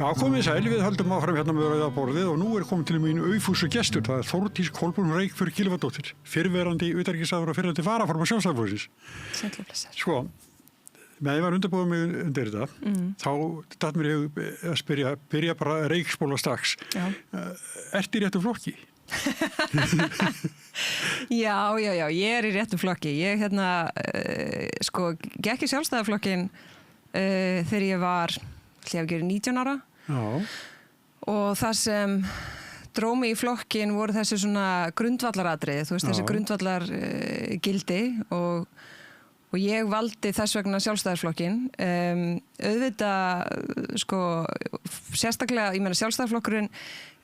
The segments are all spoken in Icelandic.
Já, komið sæl, við höldum áfram hérna með rauða borðið og nú komin til mín aufúsu gestur, það Þórdís Kolbrún Reykfjörð Gylfadóttir, fyrrverandi utanríkisráðherra og fyrrverandi varaformaður Sjálfstæðisflokksins. Sæll blessaður. Sko, með ég var undirbúið mig undir þetta, þá datt mér í hug að byrja bara reykspóla strax. Já. Ertu í réttu flokki? Já, ég í réttu flokki. Ég gekk í Sjálfstæðisflokkinn þegar ég var, ég hef gerð 19 ára. Já. Og það sem dró mig í flokkinn voru þessi svona grundvallaratriði, þú veist, þessi grundvallar gildi og ég valdi þess vegna Sjálfstæðisflokkinn. Auðvitað, sérstaklega, ég meina Sjálfstæðisflokkurinn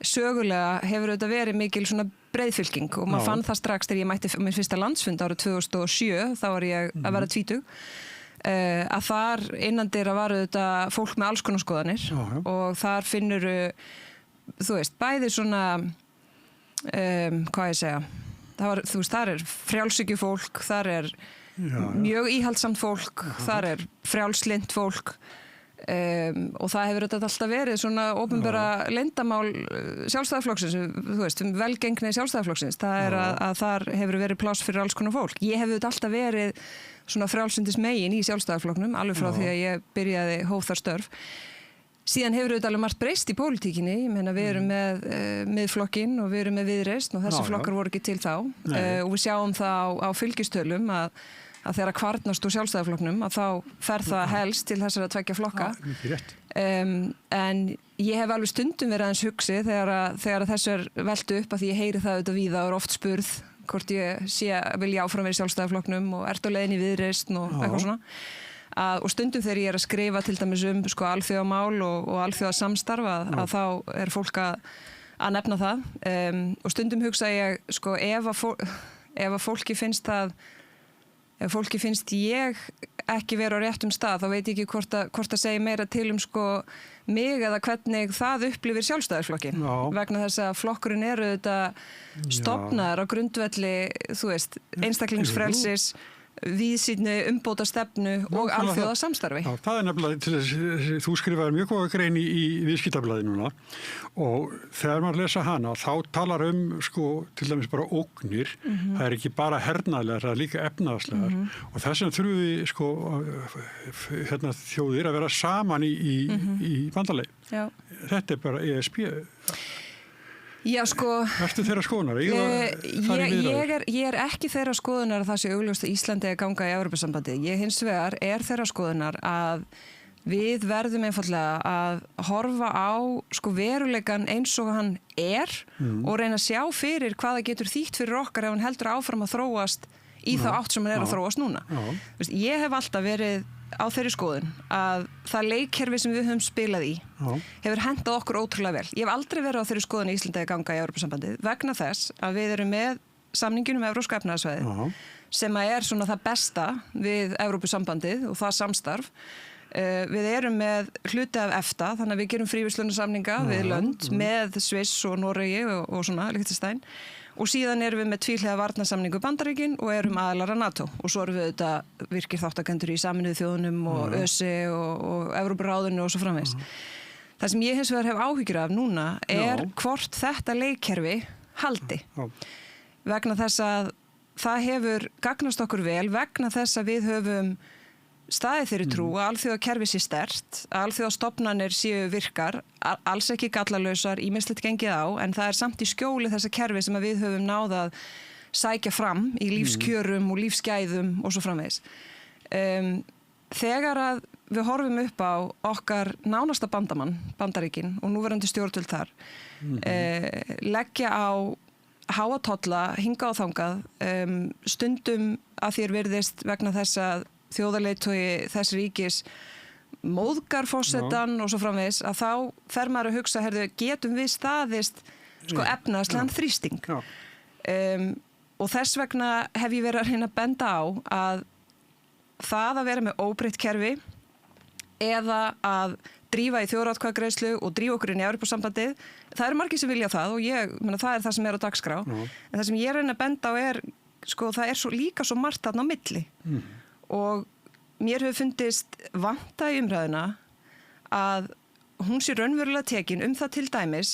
sögulega hefur auðvitað verið mikil svona breiðfylking og maður fann það strax þegar ég mætti minn fyrsta landsfund árið 2007, þá var ég að vera 20. Að þar innandyra var auðvitað fólk með alls konar skoðanir og þar finnur, þú veist, bæði svona, hvað ég segja, þar frjálshyggjufólk, þar mjög íhaldsamt fólk, þar frjálslynt fólk og það hefur auðvitað alltaf verið svona opinbera leyndamál Sjálfstæðisflokksins, þú veist, velgengni Sjálfstæðisflokksins, það að þar hefur verið pláss fyrir alls konar fólk. Ég hef auðvitað alltaf verið svona frjálslyndis megin í Sjálfstæðisflokknum, alveg frá því að ég byrjaði hóf þar störf. Síðan hefur auðvitað alveg margt breyst í pólitíkinni, ég meina við erum með Miðflokkinn og við erum með Viðreisn og þessi flokkar voru ekki til þá og við sjáum það á fylgistölum að þegar kvarnast úr Sjálfstæðisflokknum að þá fer það helst til þessara tveggja flokka. En ég hef alveg stundum verið aðeins hugsi þegar þessu veltu upp að því ég heyri það auðvitað víða og er oft spurð hvort ég vilja áfram verið í Sjálfstæðisflokknum og ert á leiðinni í Viðreisn og eitthvað svona. Og stundum þegar ég er að skrifa til dæmis alþjóðamál og alþjóðasamstarf að þá er fólk að nefna það. Og stundum hugsa ég, ef fólki finnst ég ekki vera á réttum stað, þá veit ég ekki hvort að segja meira til mig eða hvernig það upplifir Sjálfstæðisflokkinn. Vegna þess að flokkurinn eru auðvitað stofnaður á grundvelli, þú veist, einstaklingsfrelsis, víðsýnni umbóta stefnu og alþjóða samstarfi. Já, það nefnilega til þess, þú skrifaði mjög góða grein í Viðskiptablaðið núna og þegar maður lesa hana þá talar til dæmis bara ógnir, það er ekki bara hernaðlegar, það er líka efnaðslegar og þess vegna þurfum við þjóðir að vera saman í bandalagi. Þetta er bara ESB. Já, Ertu þeirra skoðunar? Ég er ekki þeirra skoðunar að það sé augljóst að Íslandi að ganga í Evrópusambandið. Ég hins vegar er þeirra skoðunar að við verðum einfallega að horfa á veruleikan eins og hann er og reyna að sjá fyrir hvað það getur þýtt fyrir okkar ef hann heldur áfram að þróast í þá átt sem hann er að þróast núna. Ég hef alltaf verið á þeirri skoðun að það leikkerfi sem við höfum spilað í hefur hentað okkur ótrúlega vel. Ég hef aldrei verið á þeirri skoðun í Íslandi að ganga í Evrópusambandið vegna þess að við erum með samninginn Evrópska efnahagssvæðið sem er svona það besta við Evrópusambandið og það samstarf. Við erum með hluti af EFTA, þannig að við gerum fríverslunarsamninga við lönd með Sviss og Noregi og svona, Liechtenstein. Og síðan erum við með tvíhliða varnarsamningu Bandaríkin og erum aðilar að NATO. Og svo erum við auðvitað virkir þáttakendur í Sameinuðu þjóðunum og ÖSE og Evrópuráðinu og svo framvegis. Það sem ég hins vegar hef áhyggjur af núna er hvort þetta leikkerfi haldi. Vegna þess að það hefur gagnast okkur vel, vegna þess að við höfum staðið þeirri trú að alþjóðakerfi sé sterkt, að alþjóðastofnanir séu virkar, alls ekki gallalausar, ýmislegt gengið á, en það er samt í skjóli þessa kerfi sem að við höfum náð að sækja fram í lífskjörum og lífsgæðum og svo framvegis. Þegar að við horfum upp á okkar nánasta bandamann, Bandaríkin og núverandi stjórnvöld þar, leggja á háa tolla, hinga á þangað, stundum að þér virðist vegna þess að þjóðarleiðtogi þess ríkis móðgar forsetann og svo framvegis að þá fer maður að hugsa, getum við staðist efnaðslegan þrýsting. Og þess vegna hef ég verið að reyna að benda á að það að vera með óbreytt kerfi eða að drífa í þjóðaratkvæðagreiðslu og drífa okkur inn í Evrópusambandið, það eru margir sem vilja það og það er það sem er á dagskrá. En það sem ég reyna að benda á er, það er líka svo margt þarna á milli. Og mér hefur fundist vanta í umræðuna að hún sé raunverulega tekin það til dæmis,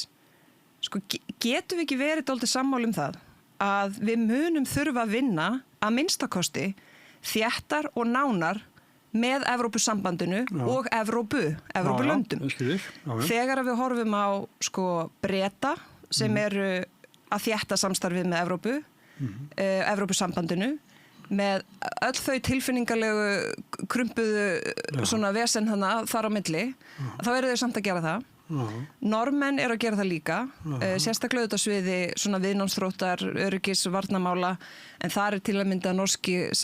sko, getum við ekki verið dálítið sammála það að við munum þurfa að vinna að minnstakosti þéttar og nánar með Evrópusambandinu og Evrópulöndum. Þegar við horfum á sko Breta sem eru að þétta samstarfið með Evrópusambandinu með öll þau tilfinningalegu krumpuðu svona vesen hana þar á milli, þá eru þau samt að gera það. Normenn eru að gera það líka, sérstaklega auðvitað sviði svona viðnámsþróttar, öryggis og varnarmála, en það er til að mynda norski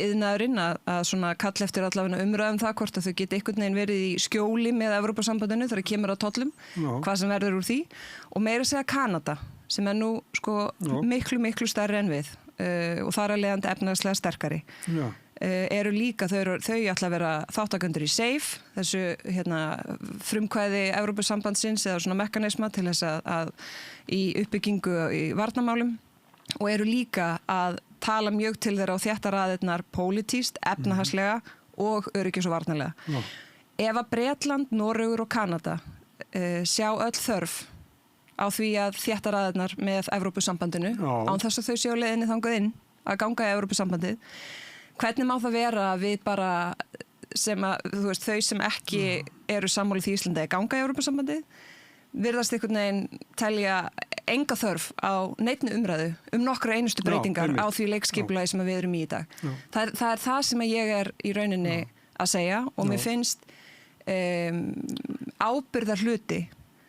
iðnaðurinn að svona kalla eftir allavega umræðum það hvort að þau geti einhvern veginn verið í skjóli með Evrópusambandinu þegar kemur á tollum, hvað sem verður úr því, og meira segja Kanada sem er nú sko miklu stærri en við og þar að leiðandi efnahagslega sterkari. Eru líka, þau ætla að vera þáttakendur í SAFE, þessu frumkvæði Evrópusambandsins eða svona mekanisma til þess að í uppbyggingu í varnarmálum, og eru líka að tala mjög til þeirra á þéttaraðirnar pólitískt, efnahagslega og öryggis og varnarlega. Ef að Bretland, Noregur og Kanada sjá öll þörf á því að þéttaraðirnar með Evrópusambandinu, án þess að þau séu leiðinni þangað inn að ganga í Evrópusambandið, hvernig má það vera að við bara sem að, þú veist, þau sem ekki eru sammála því Íslandi að ganga í Evrópusambandið, virðast einhvern veginn telja enga þörf á neinni umræðu nokkra einustu breytingar á því leikskipulagi sem við erum í dag. Það er það sem ég er í rauninni að segja, og mér finnst ábyrgðar hluti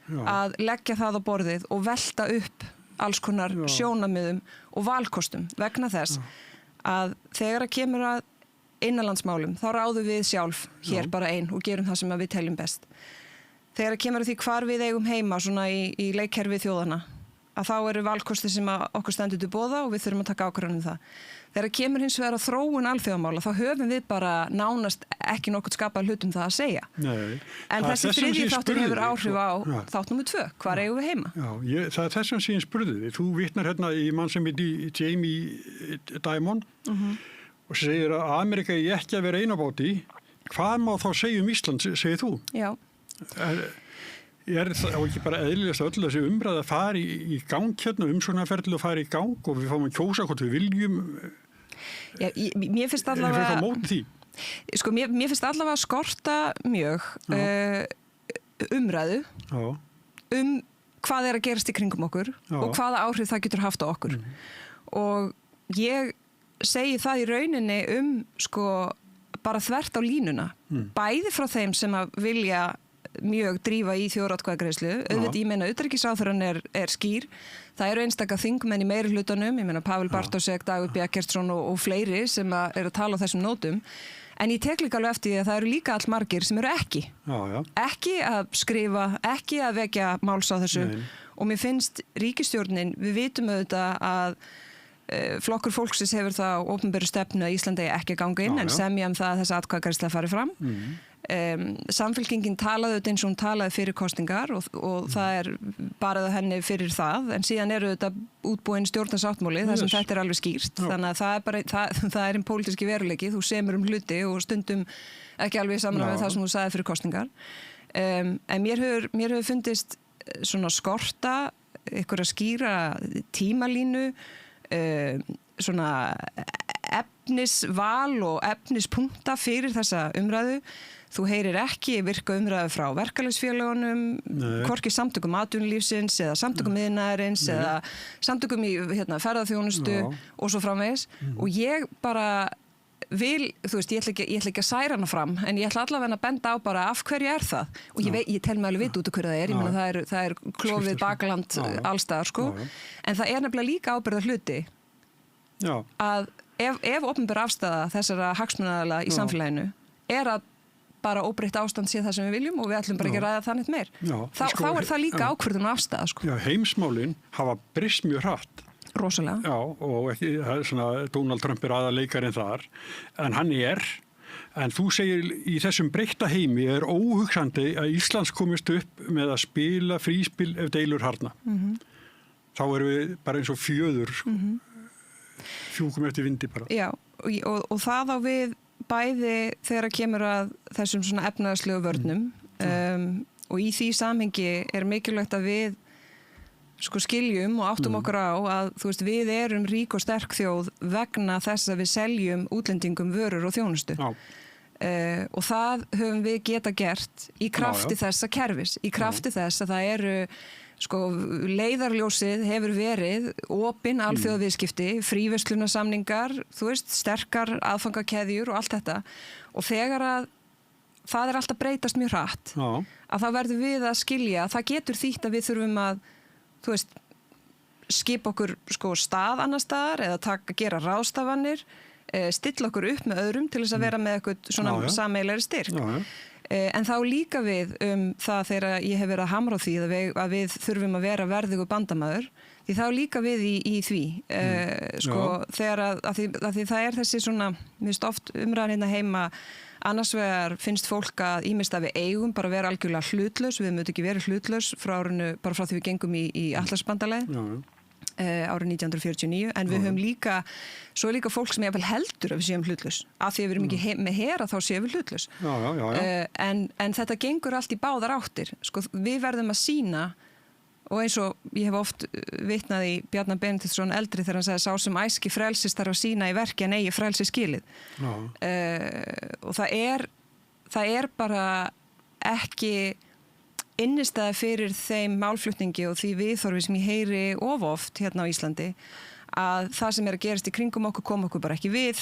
að leggja það á borðið og velta upp alls konar sjónarmiðum og valkostum vegna þess að þegar að kemur að innanlandsmálum, þá ráðum við sjálf hér bara ein og gerum það sem við teljum best. Þegar að kemur að því hvar við eigum heima svona í leikkerfi þjóðana, að þá eru valkosti sem okkur stendur til boða og við þurfum að taka ákvörðun um það. Þegar að kemur hins vegar að þróun alþjóðamála, þá höfum við bara nánast ekki nokkuð skapað hlut það að segja. Nei, en þessi þriðji þáttur hefur áhrif á þátt númer 2. Hvar eigum við heima? Það er þessum sem ég spurði þig. Þú vitnar í mann sem heitir Jamie Dimon og segir að Amerika er ekki að vera einabáti. Hvað má þá segja Ísland, segir þú? Já. Er það ekki bara eðlilegast að öll þessi umræða að fara í gang umsóknarferli og fara í gang og við fáum að kjósa hvort við viljum? Mér finnst allavega sko, mér finnst allavega skorta mjög umræðu hvað er að gerast í kringum okkur og hvaða áhrif það getur haft á okkur. Og ég segi það í rauninni sko bara þvert á línuna, bæði frá þeim sem að vilja mjög drífa í þjóðaratkvæðagreiðslu. Auðvitað, ég meina, utanríkisráðherrann er skýr. Það eru einstaka þingmenn í meirihlutanum, ég meina Pavel Bartósek, Dagur B. Eggertsson og fleiri sem eru að tala á þessum nótum. En ég tek líka alveg eftir því að það eru líka allmargir sem eru ekki. Ekki að skrifa, ekki að vekja máls á þessu. Og mér finnst ríkisstjórnin, við vitum auðvitað að flokkur fólksins hefur það opinberu stefnu að Íslandi ekki að ganga inn, en semja það að þessi atkvæðagreiðsla fari fram. Samfylkingin talaði eins og hún talaði fyrir kosningar og það er barið að henni fyrir það, en síðan eru þetta útbúin stjórnarsáttmáli þar sem þetta er alveg skýrt. Þannig að það er einn pólitíski veruleiki, þú semur hluti og stundum ekki alveg saman með það sem þú sagði fyrir kosningar. En mér hefur fundist svona skorta einhverja skýra tímalínu, svona efnisval og efnispunkta fyrir þessa umræðu. Þú heyrir ekki virka umræðu frá verkalýðsfélögunum, hvorki samtökum atvinnulífsins eða samtökum iðnaðarins eða samtökum í ferðaþjónustu og svo framvegis. Og ég bara vil, þú veist, ég ætla ekki að særa hana fram, en ég ætla allavega að benda á bara af hverju er það. Og ég tel mig alveg vita út af hverju það er. Ég meina það er klofið bakland allstaðar, sko. En það er nefnilega líka ábyrgðar hluti að ef opinber afstaða þessara hagsmunaaðila í samfélaginu er að bara óbreytt ástand sé það sem við viljum og við ætlum bara ekki að ræða það neitt meir. Þá er það líka ákvörðun og afstaða, sko. Heimsmálin hafa breyst mjög hratt. Rosalega. Og ekki, svona, Donald Trump er aðaleikari en þar, en hann en þú segir í þessum breytta heimi er óhugsandi að Íslands komist upp með að spila fríspil ef deilur harna. Þá erum við bara eins og fjöður, fjúkum eftir vindi bara. Já, og það á við bæði þegar kemur að þessum svona efnahagslegu vörnum og í því samhengi mikilvægt að við skiljum og áttum okkur á að þú veist, við erum rík og sterk þjóð vegna þess að við seljum útlendingum vörur og þjónustu. Og það höfum við geta gert í krafti þessa kerfis, í krafti þess að það eru leiðarljósið hefur verið opin alþjóðaviðskipti, fríverslunarsamningar, þú veist, sterkar aðfangakeðjur og allt þetta. Og þegar að það alltaf breytast mjög hratt, að þá verðum við að skilja, það getur þýtt að við þurfum að, þú veist, skipa okkur stað annar staðar eða gera ráðstafanir, stilla okkur upp með öðrum til þess að vera með eitthvað svona sameiginlegri styrk. En þá líka við það þegar ég hef verið að hamra á því að við þurfum að vera verðugur bandamaður, því þá líka við í því. Þegar að því það þessi svona, mér finnst oft umræðan hérna heima, annars vegar finnst fólk að ýmist að við eigum bara að vera algjörlega hlutlaus, við mötum ekki verið hlutlaus bara frá því við gengum í Atlantsbandalagið. Árið 1949, en við höfum líka fólk sem ég heldur að við séum hlutlaus, af því að við erum ekki með hera þá séum við hlutlaus. En þetta gengur allt í báðar áttir. Við verðum að sýna, og eins og ég hef oft vitnað í Bjarna Benediktsson eldri þegar hann sagði sá sem æski frelsis þarf að sýna í verki en eigi frelsi skilið. Og það er bara ekki innistæða fyrir þeim málflutningi og því viðhorfi sem ég heyri oft hérna á Íslandi að það sem að gerast í kringum okkur kom okkur bara ekki við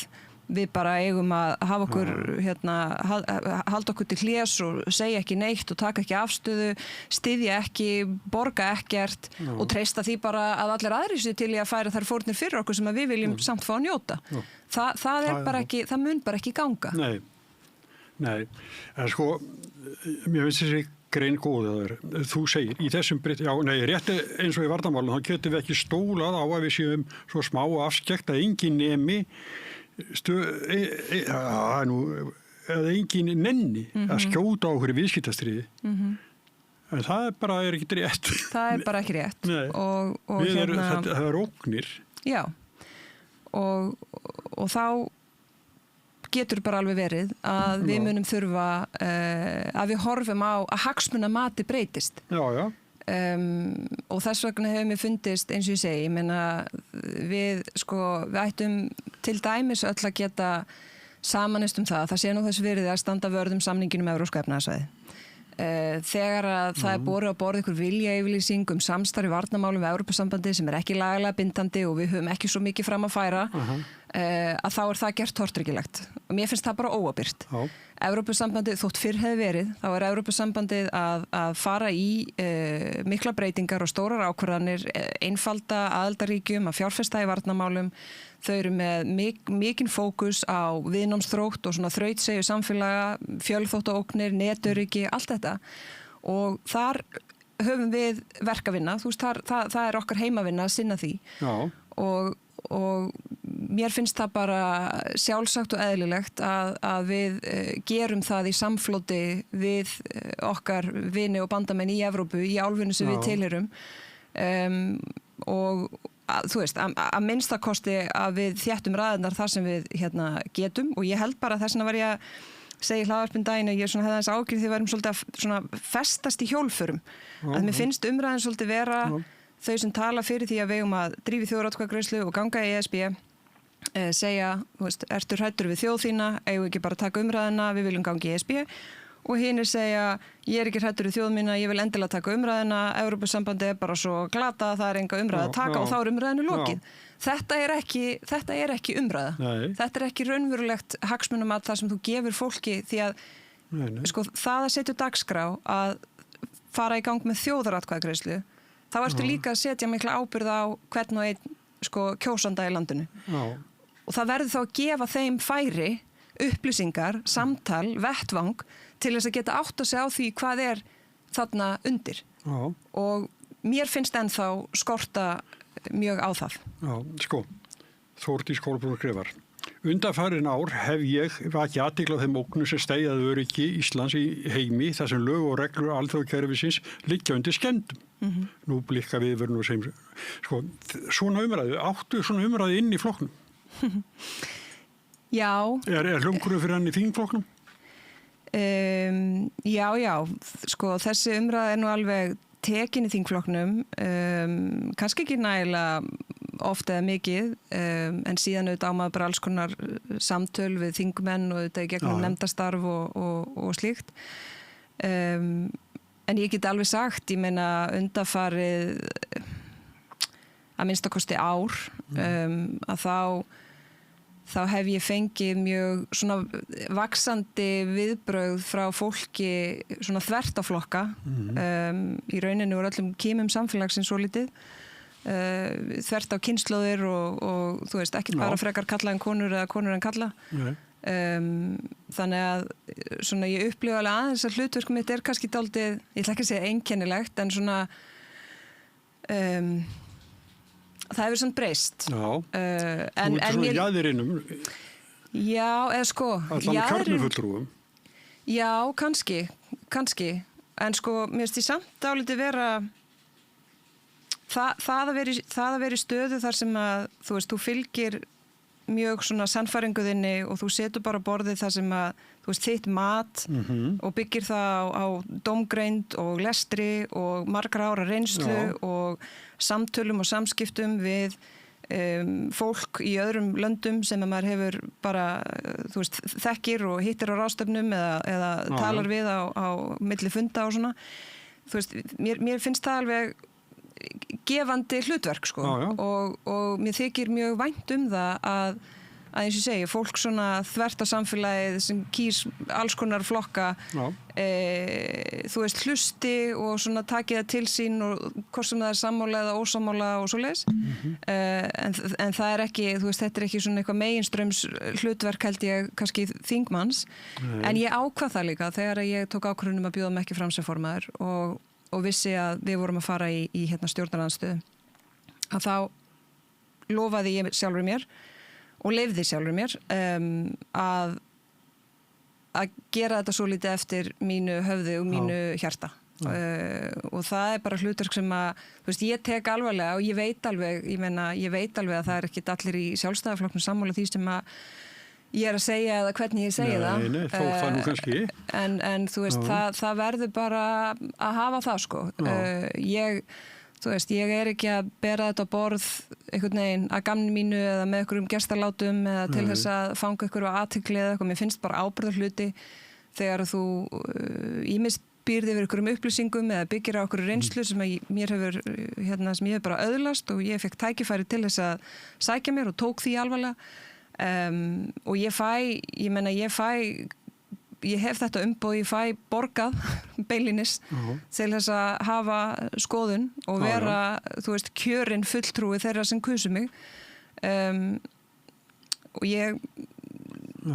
bara eigum að hafa okkur halda okkur til hlés og segja ekki neitt og taka ekki afstöðu, styðja ekki, borga ekkert og treysta því bara að allir aðrir séu til í að færa þær fórnir fyrir okkur sem að við viljum samt fá að njóta. Það er bara ekki, það mun bara ekki ganga. Nei, en mér finnst þessi grein góður. Þú segir, í þessum rétt eins og í varnarmálum, þá getum við ekki stólað á að við séum svo smá og afskekt að engin nemi eða engin nenni að skjóta á okkur viðskiptastriði. En það er ekki rétt. Það er bara ekki rétt. Og það er ógnir. Já. Og þá getur bara alveg verið að við munum þurfa að við horfum á að hagsmunamati breytist. Og þess vegna hefur mér fundist, eins og ég segi, ég meina við ættum til dæmis öll að geta samanist það sé nú þess virði að standa vörð samninginn Evrópska efnahagssvæðið. Þegar að það borið á borð ykkur viljayfirlýsing samstarf í varnarmálum við Evrópusambandið sem ekki lagalega bindandi og við höfum ekki svo mikið fram að færa, að þá það gert tortryggilegt. Og mér finnst það bara óábyrgt. Evrópusambandið, þótt fyrr hefði verið, þá Evrópusambandið að fara í mikla breytingar og stórar ákvarðanir, einfalda aðildarríkjum, að fjárfesta í varnarmálum. Þau eru með mikinn fókus á viðnámsþrótt og svona þrautseigju samfélaga, fjölþáttaógnir, netöryggi, allt þetta. Og þar höfum við verk að vinna, þú veist, það er okkar heimavinna að sinna því. Og mér finnst það bara sjálfsagt og eðlilegt að við gerum það í samfloti við okkar vini og bandamenn í Evrópu, í álfunni sem við tilheyrum. Og þú veist, að minnstakosti að við þéttum raðirnar þar sem við getum og ég held bara þess vegna var ég að segja í hlaðvarpinu daginn að ég hefði þess ágjörð því við værum svolítið að festast í hjólförum. Að mér finnst umræðin svolítið vera þau sem tala fyrir því að við eigum að drífa í þjóðaratkvæðagreiðslu og ganga í ESB segja, þú veist, ertu hræddur við þjóð þína, eigum ekki bara að taka umræðina, við viljum ganga í ESB og hinir segja, ég er ekki hræddur við þjóð mína, ég vil endilega taka umræðina, Evrópusambandið er bara svo glata, það er enga umræða að taka og þá er umræðinu lokið. Þetta er ekki umræða. Þetta er ekki raunverulegt hagsmunamat þar sem þú gefur fólki því að það að setja dagskrá að fara í gang með þjóðaratkvæðagreiðslu, þá ertu líka að setja mikla ábyrgð á hvern og einn kjósanda í landinu. Og það verður þá að gefa þeim færi, upplýsingar, samtal, vettvang til þess að geta átt að segja á því hvað er þarna undir. Og mér finnst ennþá skorta mjög á það. Þórdís Kolbrún skrifar. Undanfarin ár hef ég vakið athygli á þeim ógnum sem steðja að öryggi Íslands í heimi þar sem lög og reglur alþjóðakerfisins liggja undir skemmdum. Nú blikka viðvörun og segjum. Svona umræðu, áttu svona umræðu inn í flokknum? Já. Er hljómkurinn fyrir hann í þínflokknum? Já, sko þessi umræða nú alveg tekin í þingflokknum, kannski ekki nægilega oft eða mikið, en síðan auðvitað á maður bara alls konar samtöl við þingmenn og auðvitað í gegnum nefndastarf og slíkt. En ég get alveg sagt, ég meina undanfarið að minnstakosti ár, að þá hef ég fengið mjög svona vaxandi viðbrögð frá fólki svona þvert á flokka, í rauninu úr öllum kímum samfélagsins svo litið, þvert á kynslóðir og þú veist, ekki bara frekar kalla en konur eða konur en kalla. Þannig að svona ég upplifa alveg aðeins að hlutverk mitt kannski dálítið, ég ætla ekki að segja einkennilegt, en svona það hefur svona breyst. Já, þú ert svona jaðirinnum. Já, eða sko allan kjarnufulltrúum. Já, kannski, en sko mér finnst ég samt dálítið vera það að vera í stöðu þar sem að þú veist, þú fylgir mjög svona sannfæringuðinni og þú setur bara borðið þar sem að þú veist, þitt mat og byggir það á dómgreind og lestri og margra ára reynslu og samtölum og samskiptum við fólk í öðrum löndum sem að maður hefur bara, þú veist, þekkir og hittir á ráðstöfnum eða talar við á milli funda og svona. Þú veist, mér finnst það alveg gefandi hlutverk sko. Og mér þykir mjög vænt það að eins og segi, fólk svona þvert á samfélagið sem kýs alls konar flokka þú veist, hlusti og svona taki það til sín og hvort sem það er sammála eða ósammála og svoleiðis. En það ekki, þú veist, þetta ekki svona eitthvað meginströms hlutverk held ég kannski þingmanns, en ég ákvað það líka þegar ég tók ákvörðun að bjóða mig ekki fram sem formaður og vissi að við vorum að fara í hérna stjórnarandstöðu, að þá lofaði ég sjálfur mér og leyfði sjálfur mér að gera þetta svo lítið eftir mínu höfði og mínu hjarta. Og það bara hlutverk sem að, þú veist, ég tek alvarlega og ég veit alveg að það ekki allir í Sjálfstæðisflokknum sammála því sem að ég að segja eða hvernig ég segi það. Nei, þó það nú kannski. En þú veist, það verður bara að hafa það, sko. Þú veist, ég ekki að bera þetta á borð einhvern veginn að gamni mínu eða með einhverjum gestarlátum eða til þess að fanga einhverju athygli eða eitthvað. Mér finnst bara ábyrgðarhluti þegar þú ýmist býrði yfir einhverjum upplýsingum eða byggir á einhverju reynslu sem mér hefur, sem ég hef bara öðlast og ég fekk tækifæri til þess að sækja mér og tók því alvarlega. Og ég hef þetta umboð, ég fæ borgað beinlínis til þess að hafa skoðun og vera, þú veist, kjörin fulltrúi þeirra sem kusu mig. Og ég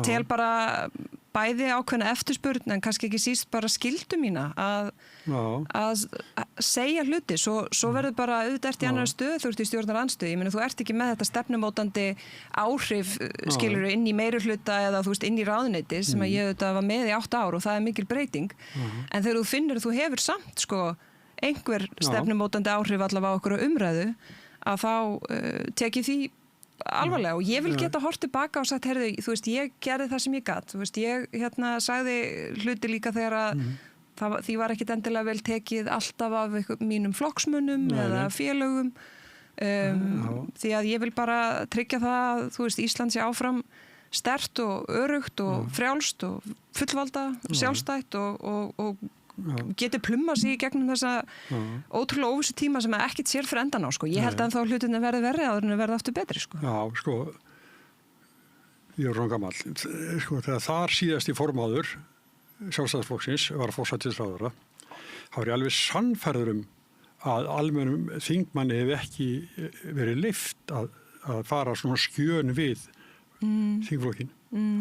tel bara bæði ákveðna eftirspurn en kannski ekki síst bara skyldu mína að segja hluti, svo verður bara auðvitað í annarri stöðu, þú ert í stjórnarandstöðu, ég meina þú ert ekki með þetta stefnumótandi áhrif skilurðu inn í meirihluta eða þú veist inn í ráðuneyti sem að ég auðvitað var með í 8 ár og það mikil breyting, en þegar þú finnur þú hefur samt sko einhver stefnumótandi áhrif allavega á okkur umræðu að þá tek ég því alvarlega og ég vil geta hort tilbaka og sagt, heyrðu, þú veist, ég gerði það sem ég gat, þú veist, ég sagði hluti líka þegar að því var ekkit endilega vel tekið alltaf af mínum flokksmönnum eða félögum því að ég vil bara tryggja það, þú veist, Ísland sé áfram sterkt og örugt og frjálst og fullvalda, sjálfstætt og geti plumma sig í gegnum þessa ótrúlega óvissu tíma sem ekkert sér fyrir endan á, sko. Ég held að þá hlutinni verði verri áður en verði aftur betri, sko. Já, sko, ég er gamall. Sko, þegar þar síðasti formaður Sjálfstæðisflokksins var forsætisráðherra, þá er ég alveg sannfærður að almennum þingmanni hef ekki verið leyft að fara svona skjön við þingflokkin.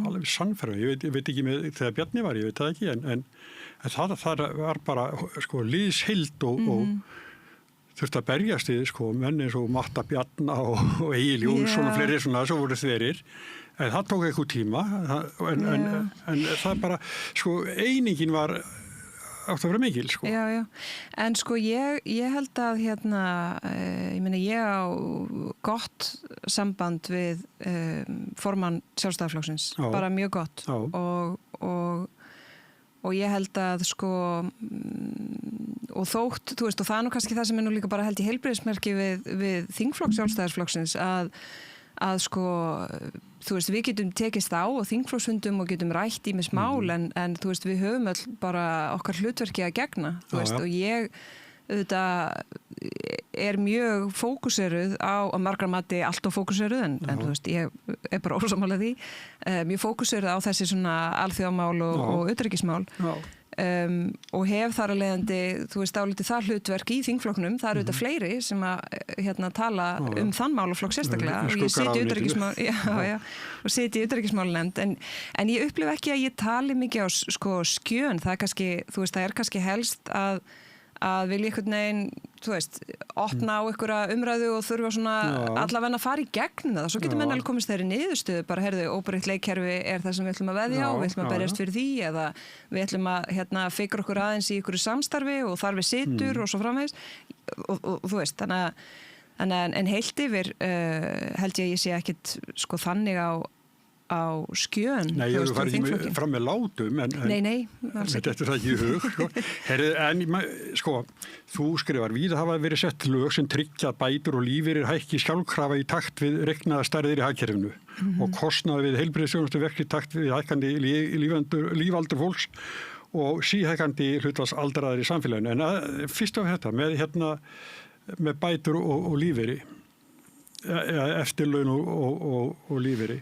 Alveg sannfærður. Ég veit ekki með þegar Bjarni var, ég veit það ekki, en það var bara sko liðsheild og þurfti að berjast í sko menn eins og Matta Bjarna og Egil Jónsson og fleiri svona, svo voru þeirrir. En það tók eitthvað tíma, en það bara, sko, einingin var átt að vera mikil, sko. Já. En sko, ég held að, ég meina, ég á gott samband við og ég held að sko og þótt, þú veist, og það nú kannski það sem nú líka bara held í heilbrigðismerki við þingflokk sjálfstæðisflokksins að sko, þú veist, við getum tekist á og þingflokksfundum og getum rætt ýmis mál en þú veist, við höfum öll bara okkar hlutverki að gegna, þú veist, og ég auðvitað mjög fókuseruð á margra mati allt og fókuseruð en þú veist, ég bara ósammála því mjög fókuseruð á þessi svona alþjóðamál og utanríkismál og hef þar að leiðandi, þú veist, dálítið það hlutverk í þingflokknum, það eru auðvitað fleiri sem að tala þann málaflokk sérstaklega og ég sitja í utanríkismál og sitja í utanríkismálanefnd en ég upplifa ekki að ég tali mikið á sko skjön, það kannski, þú veist, það kannski helst að vilja einhvern veginn, þú veist, opna á einhverja umræðu og þurfa svona allavega að fara í gegn það, svo getur menn alveg komist þeirri niðurstöðu, bara heyrðu, óbreytt leikkerfi það sem við ætlum að veðja á, við ætlum að berjast fyrir því eða við ætlum að fikra okkur aðeins í einhverju samstarfi og þar við situr og svo framvegis og þú veist, þannig en heilt yfir held ég sé ekkit sko þannig á skjön. Nei, ég var ekki fram með látum Nei, þetta er það ekki í hug sko. En sko, þú skrifar víða hafa verið sett lög sem tryggja bætur og lífeyrir hækki sjálfkrafa í takt við reiknaða stærðir í hagkerfinu og kostnaði við heilbrigðisþjónustu verk í takt við hækkandi lífaldur fólks og síhækkandi hlutfalls aldraðir í samfélaginu. En fyrst af þetta með bætur og lífeyri eftirlaun og lífeyri.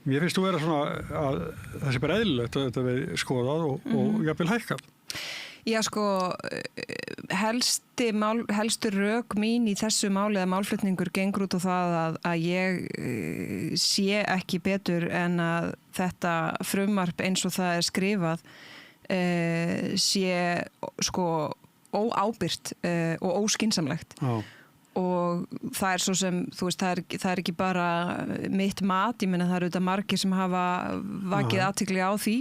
Mér finnst þú vera svona að það sé bara eðlilegt að þetta verið skoðað og jafnvel hækkað. Já, sko, helstu rök mín í þessu máli eða málflutningur gengur út á það að ég sé ekki betur en að þetta frumvarp eins og það skrifað sé sko óábyrgt og óskynsamlegt. Já. Og það svo sem, þú veist, það ekki bara mitt mat, ég meina það eru auðvitað margir sem hafa vakið athygli á því,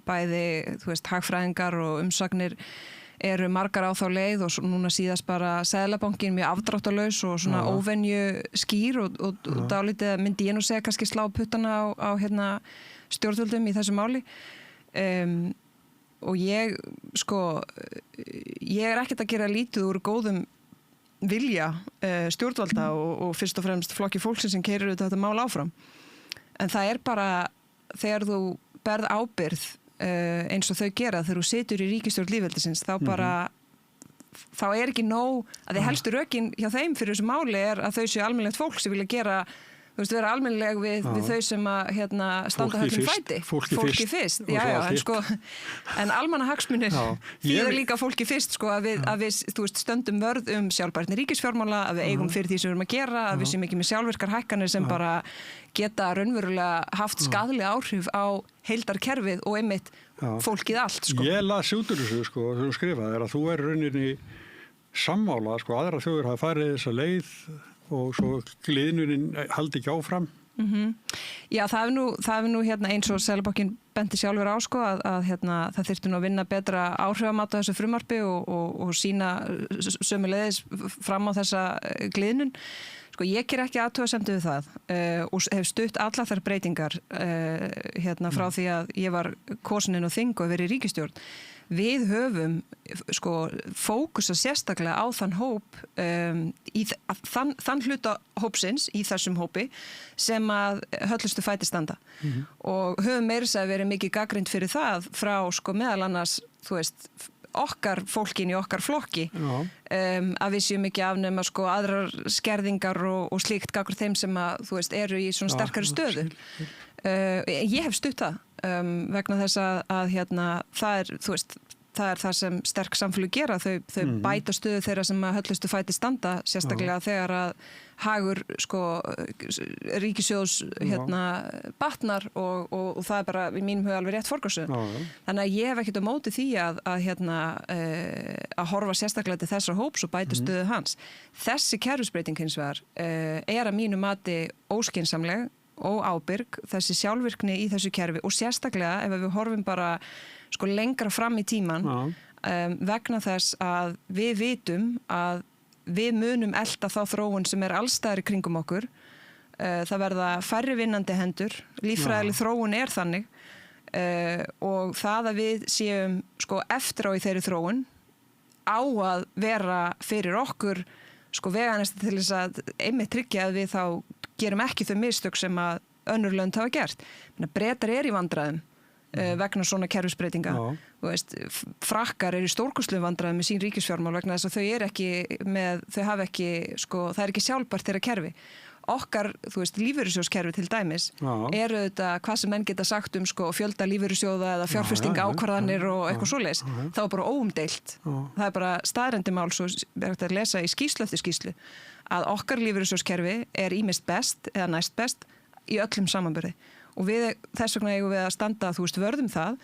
bæði, þú veist, hagfræðingar og umsagnir eru margar á þá leið og núna síðast bara Seðlabankinn mjög afdráttarlaus og svona óvenju skýr og dálítið myndi ég nú segja kannski slá puttana á stjórnvöldum í þessu máli. Og ég, sko, ég ekkert að gera lítið úr góðum vilja stjórnvalda og fyrst og fremst flokki fólksins sem keyrir þetta mál áfram. En það bara, þegar þú berð ábyrgð eins og þau gera, þegar þú situr í ríkisstjórn lýðveldisins, þá bara, þá ekki nóg að þið helstu rökin hjá þeim fyrir þessu máli að þau séu almennilegt fólk sem vilja gera, þú veist, vera almennileg við þau sem að standa höllum fæti. Fólki fyrst. Já, en sko, en almannahagsmunir þýðir líka fólki fyrst, sko, að við þú veist, stöndum vörð sjálfbærni ríkisfjármála, að við eigum fyrir því sem við erum að gera, að við séum ekki með sjálfvirkar hækkanir sem bara geta raunverulega haft skaðlega áhrif á heildarkerfið og einmitt fólkið allt, sko. Ég las út úr þessu, sko, þegar þú skrifaðir að þú rauninni sammála, sko, aðra þjóðir hafa farið þessa leið og svo gliðnunin haldi ekki áfram. Já, það nú eins og Seðlabankinn benti sjálfur á, sko, að það þyrfti nú að vinna betra áhrifamat á þessu frumvarpi og sýna sömuleiðis fram á þessa gliðnun. Sko, ég ger ekki athugasemd við það og hef stutt allar þær breytingar frá því að ég var kosin inn á þing og verið í ríkisstjórn. Við höfum sko fókusa sérstaklega á þann hóp þann hluta hópsins í þessum hópi sem að höllustu fæti standa og höfum meira að verið mikið gagnrýnd fyrir það frá sko meðal annars, þú veist, okkar fólkin í okkar flokki að við séum ekki afnema sko aðrar skerðingar og slíkt gagnvart þeim sem að, þú veist, eru í svona sterkari stöðu. Ég hef stutt það vegna þess að það þú veist, það það sem sterk samfélög gera, þau bæta stöðu þeirra sem að höllustu fæti standa, sérstaklega þegar að hagur sko ríkissjóðs batnar og það bara í mínum huga alveg rétt forgangsröðun. Þannig að ég hef ekkert á móti því að horfa sérstaklega til þessar hóps og bæta stöðu hans. Þessi kerfisbreyting hins vegar að mínu mati óskynsamleg og ábyrg, þessi sjálfvirkni í þessu kerfi og sérstaklega ef við horfum bara sko lengra fram í tíman vegna þess að við vitum að við munum elta þá þróun sem allstaðar í kringum okkur. Það verða færri vinnandi hendur, líffræðileg þróun þannig og það að við séum sko eftir á í þeirri þróun á að vera fyrir okkur sko veganesti til þess að einmitt tryggja að við þá gerum ekki þau mistök sem að önnur lönd hafa gert. Bretar í vandræðum vegna svona kerfisbreytinga. Þú veist, Frakkar í stórkostlegum vandræðum með sín ríkisfjármál vegna þess að þau hafa ekki, sko, það ekki sjálfbært þeirra kerfi. Okkar, þú veist, lífeyrissjóðskerfi til dæmis eru þetta hvað sem menn geta sagt sko fjölda lífeyrissjóða eða fjárfestinga ákvarðanir og eitthvað svoleiðis. Það var bara óumdeilt. Það bara staðrendimál svo er hægt að lesa í skýrslu eftir skýrslu að okkar lífeyrissjóðskerfi ýmist best eða næst best í öllum samanburði. Og þess vegna eigum við að standa, þú veist, vörð það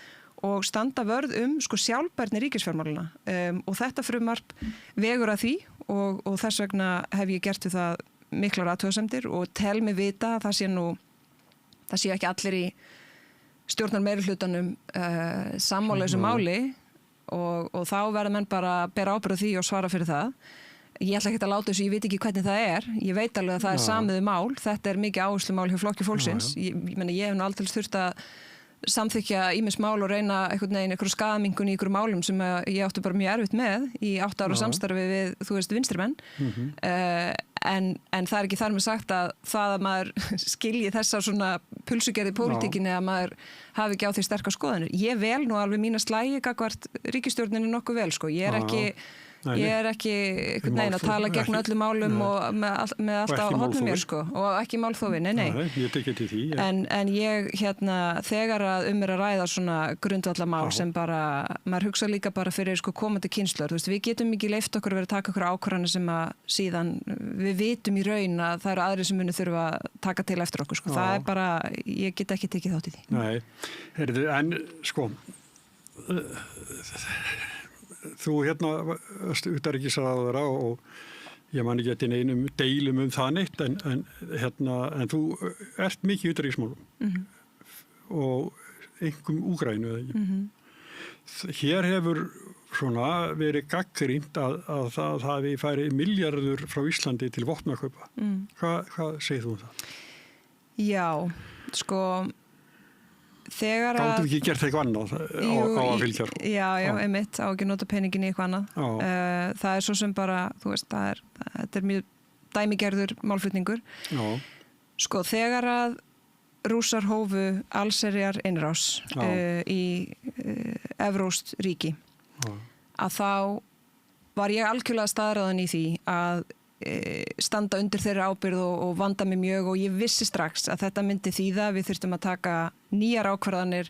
og standa vörð sko sjálfbærni ríkisfjármálana. Og þetta frumvarp vegur að því og þess vegna hef ég gert við það miklar athugasemdir og tel mig vita að það sé ekki allir í stjórnar meirihlutanum sammála þessu máli og þá verða menn bara að bera ábyrgð á því og svara fyrir það. Ég ætla ekki að láta þessu, ég veit ekki hvernig það er. Ég veit alveg að það samið mál. Þetta mikið áherslumál hjá Flokki fólksins. Ég hef nú aldrei þurft að samþykkja ýmis mál og reyna einhverju skaðamingun í einhverju málum sem ég átti bara mjög erfitt með í 8 ára samstarfi við, þú veist, vinstrimenn. En það ekki þar með sagt að það að maður skilji þessa svona pulsugerði í pólitíkinni að maður hafi ekki á því sterkar skoðanir. Ég vel nú alveg mína slægi gagnvart ríkisstjórninni nokkuð vel, sko. Ég er ekki einhvern veginn að tala gegn öllum málum og með allt á hornum mér, sko. Og ekki málþófi, nei. Ég tek ekki því. En ég, þegar að að ræða svona grundvallamál sem bara, maður hugsa líka bara fyrir sko komandi kynslur. Þú veist, við getum ekki leyft okkur að vera að taka okkur ákvarðanir sem að síðan við vitum í raun að það eru aðrir sem munu þurfa að taka til eftir okkur, sko. Það bara, ég get ekki tekið þátt í því. Nei, heyrðu, en sko, þú utanríkisráðherra og ég man ekki eftir neinum deilum það neitt en þú ert mikið í utanríkismálum og einkum Úkraínu eða ekki. Hér hefur svona verið gagnrýnt að það hafi farið milljarður frá Íslandi til vopnakaupa. Hvað segir þú um það? Já, sko Gáttu ekki gert eitthvað annað á að fylgja? Já, einmitt, á ekki nota peningin í eitthvað annað. Það svo sem bara, þú veist, þetta mjög dæmigerður málflutningur. Sko, þegar að Rússar hófu allsherjar innrás í evrópskt ríki, að þá var ég algjörlega staðráðin í því að standa undir þeirra ábyrgð og vanda mig mjög og ég vissi strax að þetta myndi þýða við þurftum að taka nýjar ákvarðanir,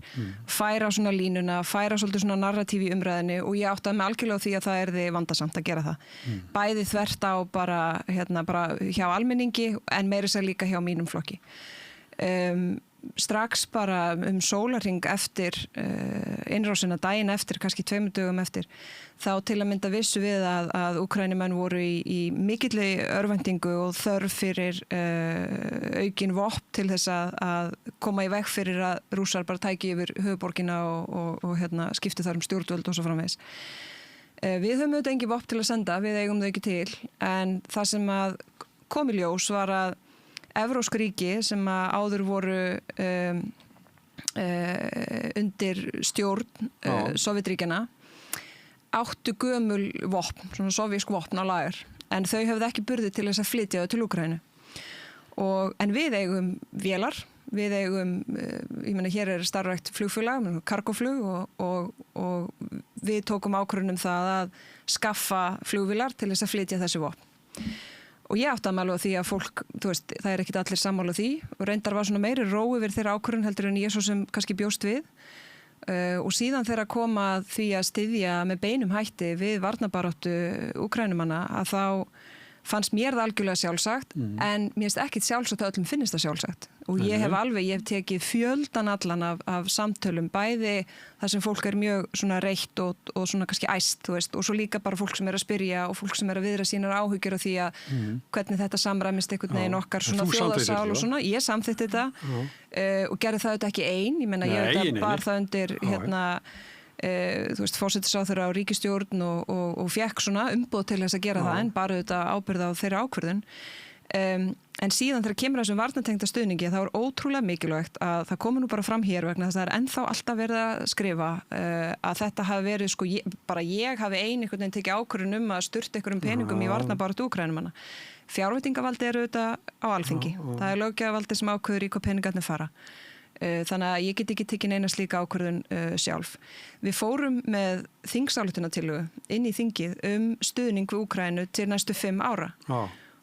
færa svona línuna, færa svolítið svona narratíf í umræðinni og ég áttaði mig algjörlega á því að það yrði vandasamt að gera það. Bæði þvert á bara hjá almenningi en meira sér líka hjá mínum flokki. Strax bara sólarhring eftir innrásina, daginn eftir, kannski 2 dögum eftir, þá til að mynda vissu við að Úkraínumenn voru í mikilli örvæntingu og þörf fyrir aukin vopn til þess að koma í veg fyrir að Rússar bara tæki yfir höfuðborgina og skipti þar stjórnvöld og svo framvegis. Við höfum auðvitað engin vopn til að senda, við eigum þau ekki til, en það sem að kom í ljós var að evrópsk ríki sem að áður voru undir stjórn Sovétríkjanna áttu gömul vopn, svona sovésk vopn á lager, en þau höfðu ekki burði til þess að flytja þau til Úkraínu. En við eigum vélar, við eigum, ég meina hér starfrækt flugfélag, kargoflug og við tókum ákvörðun það að skaffa flugvélar til þess að flytja þessi vopn. Og ég átti að mála á því að fólk, þú veist, það ekkit allir sammála því og reyndar var svona meiri ró yfir þeirra ákvörðun heldur en ég svo sem kannski bjóst við. Og síðan þegar koma því að styðja með beinum hætti við varnarbaráttu Úkraínumanna að þá fannst mér það algjörlega sjálfsagt en mér finnst ekkit sjálfsagt að öllum finnst það sjálfsagt og ég hef tekið fjöldan allan af samtölum bæði þar sem fólk mjög svona reitt og svona kannski æst, þú veist, og svo líka bara fólk sem að spyrja og fólk sem að viðra sínar áhyggjur af því að hvernig þetta samræmist einhvern veginn okkar svona þjóðarsál og svona, ég samþykkti þetta og gerði það auðvitað ekki ein, ég meina ég bar það undir þú veist, forsætisráðherra á ríkisstjórn og fékk svona umboð til þess að gera það en bara auðvitað ábyrgð á þeirra ákvörðun En síðan þegar kemur þessum varnartengda stuðningi þá ótrúlega mikilvægt að það komi nú bara fram hér vegna þess að það ennþá alltaf verið að skrifa að þetta hafi verið sko, ég hafi einhvern veginn tekið ákvörðun að sturta einhverjum peningum í varnarbaráttu Úkraínumanna. Fjárveitingavaldi eru auðvitað á Alþingi. Það er löggjafarvaldi sem ákveður í hvað peningarnir fara. Þannig að ég get ekki tekið neina slíka ákvörðun sjálf. Við fórum með þingsályktunartillögu inn í þingið stuðning við Úkraínu til næstu 5 ára.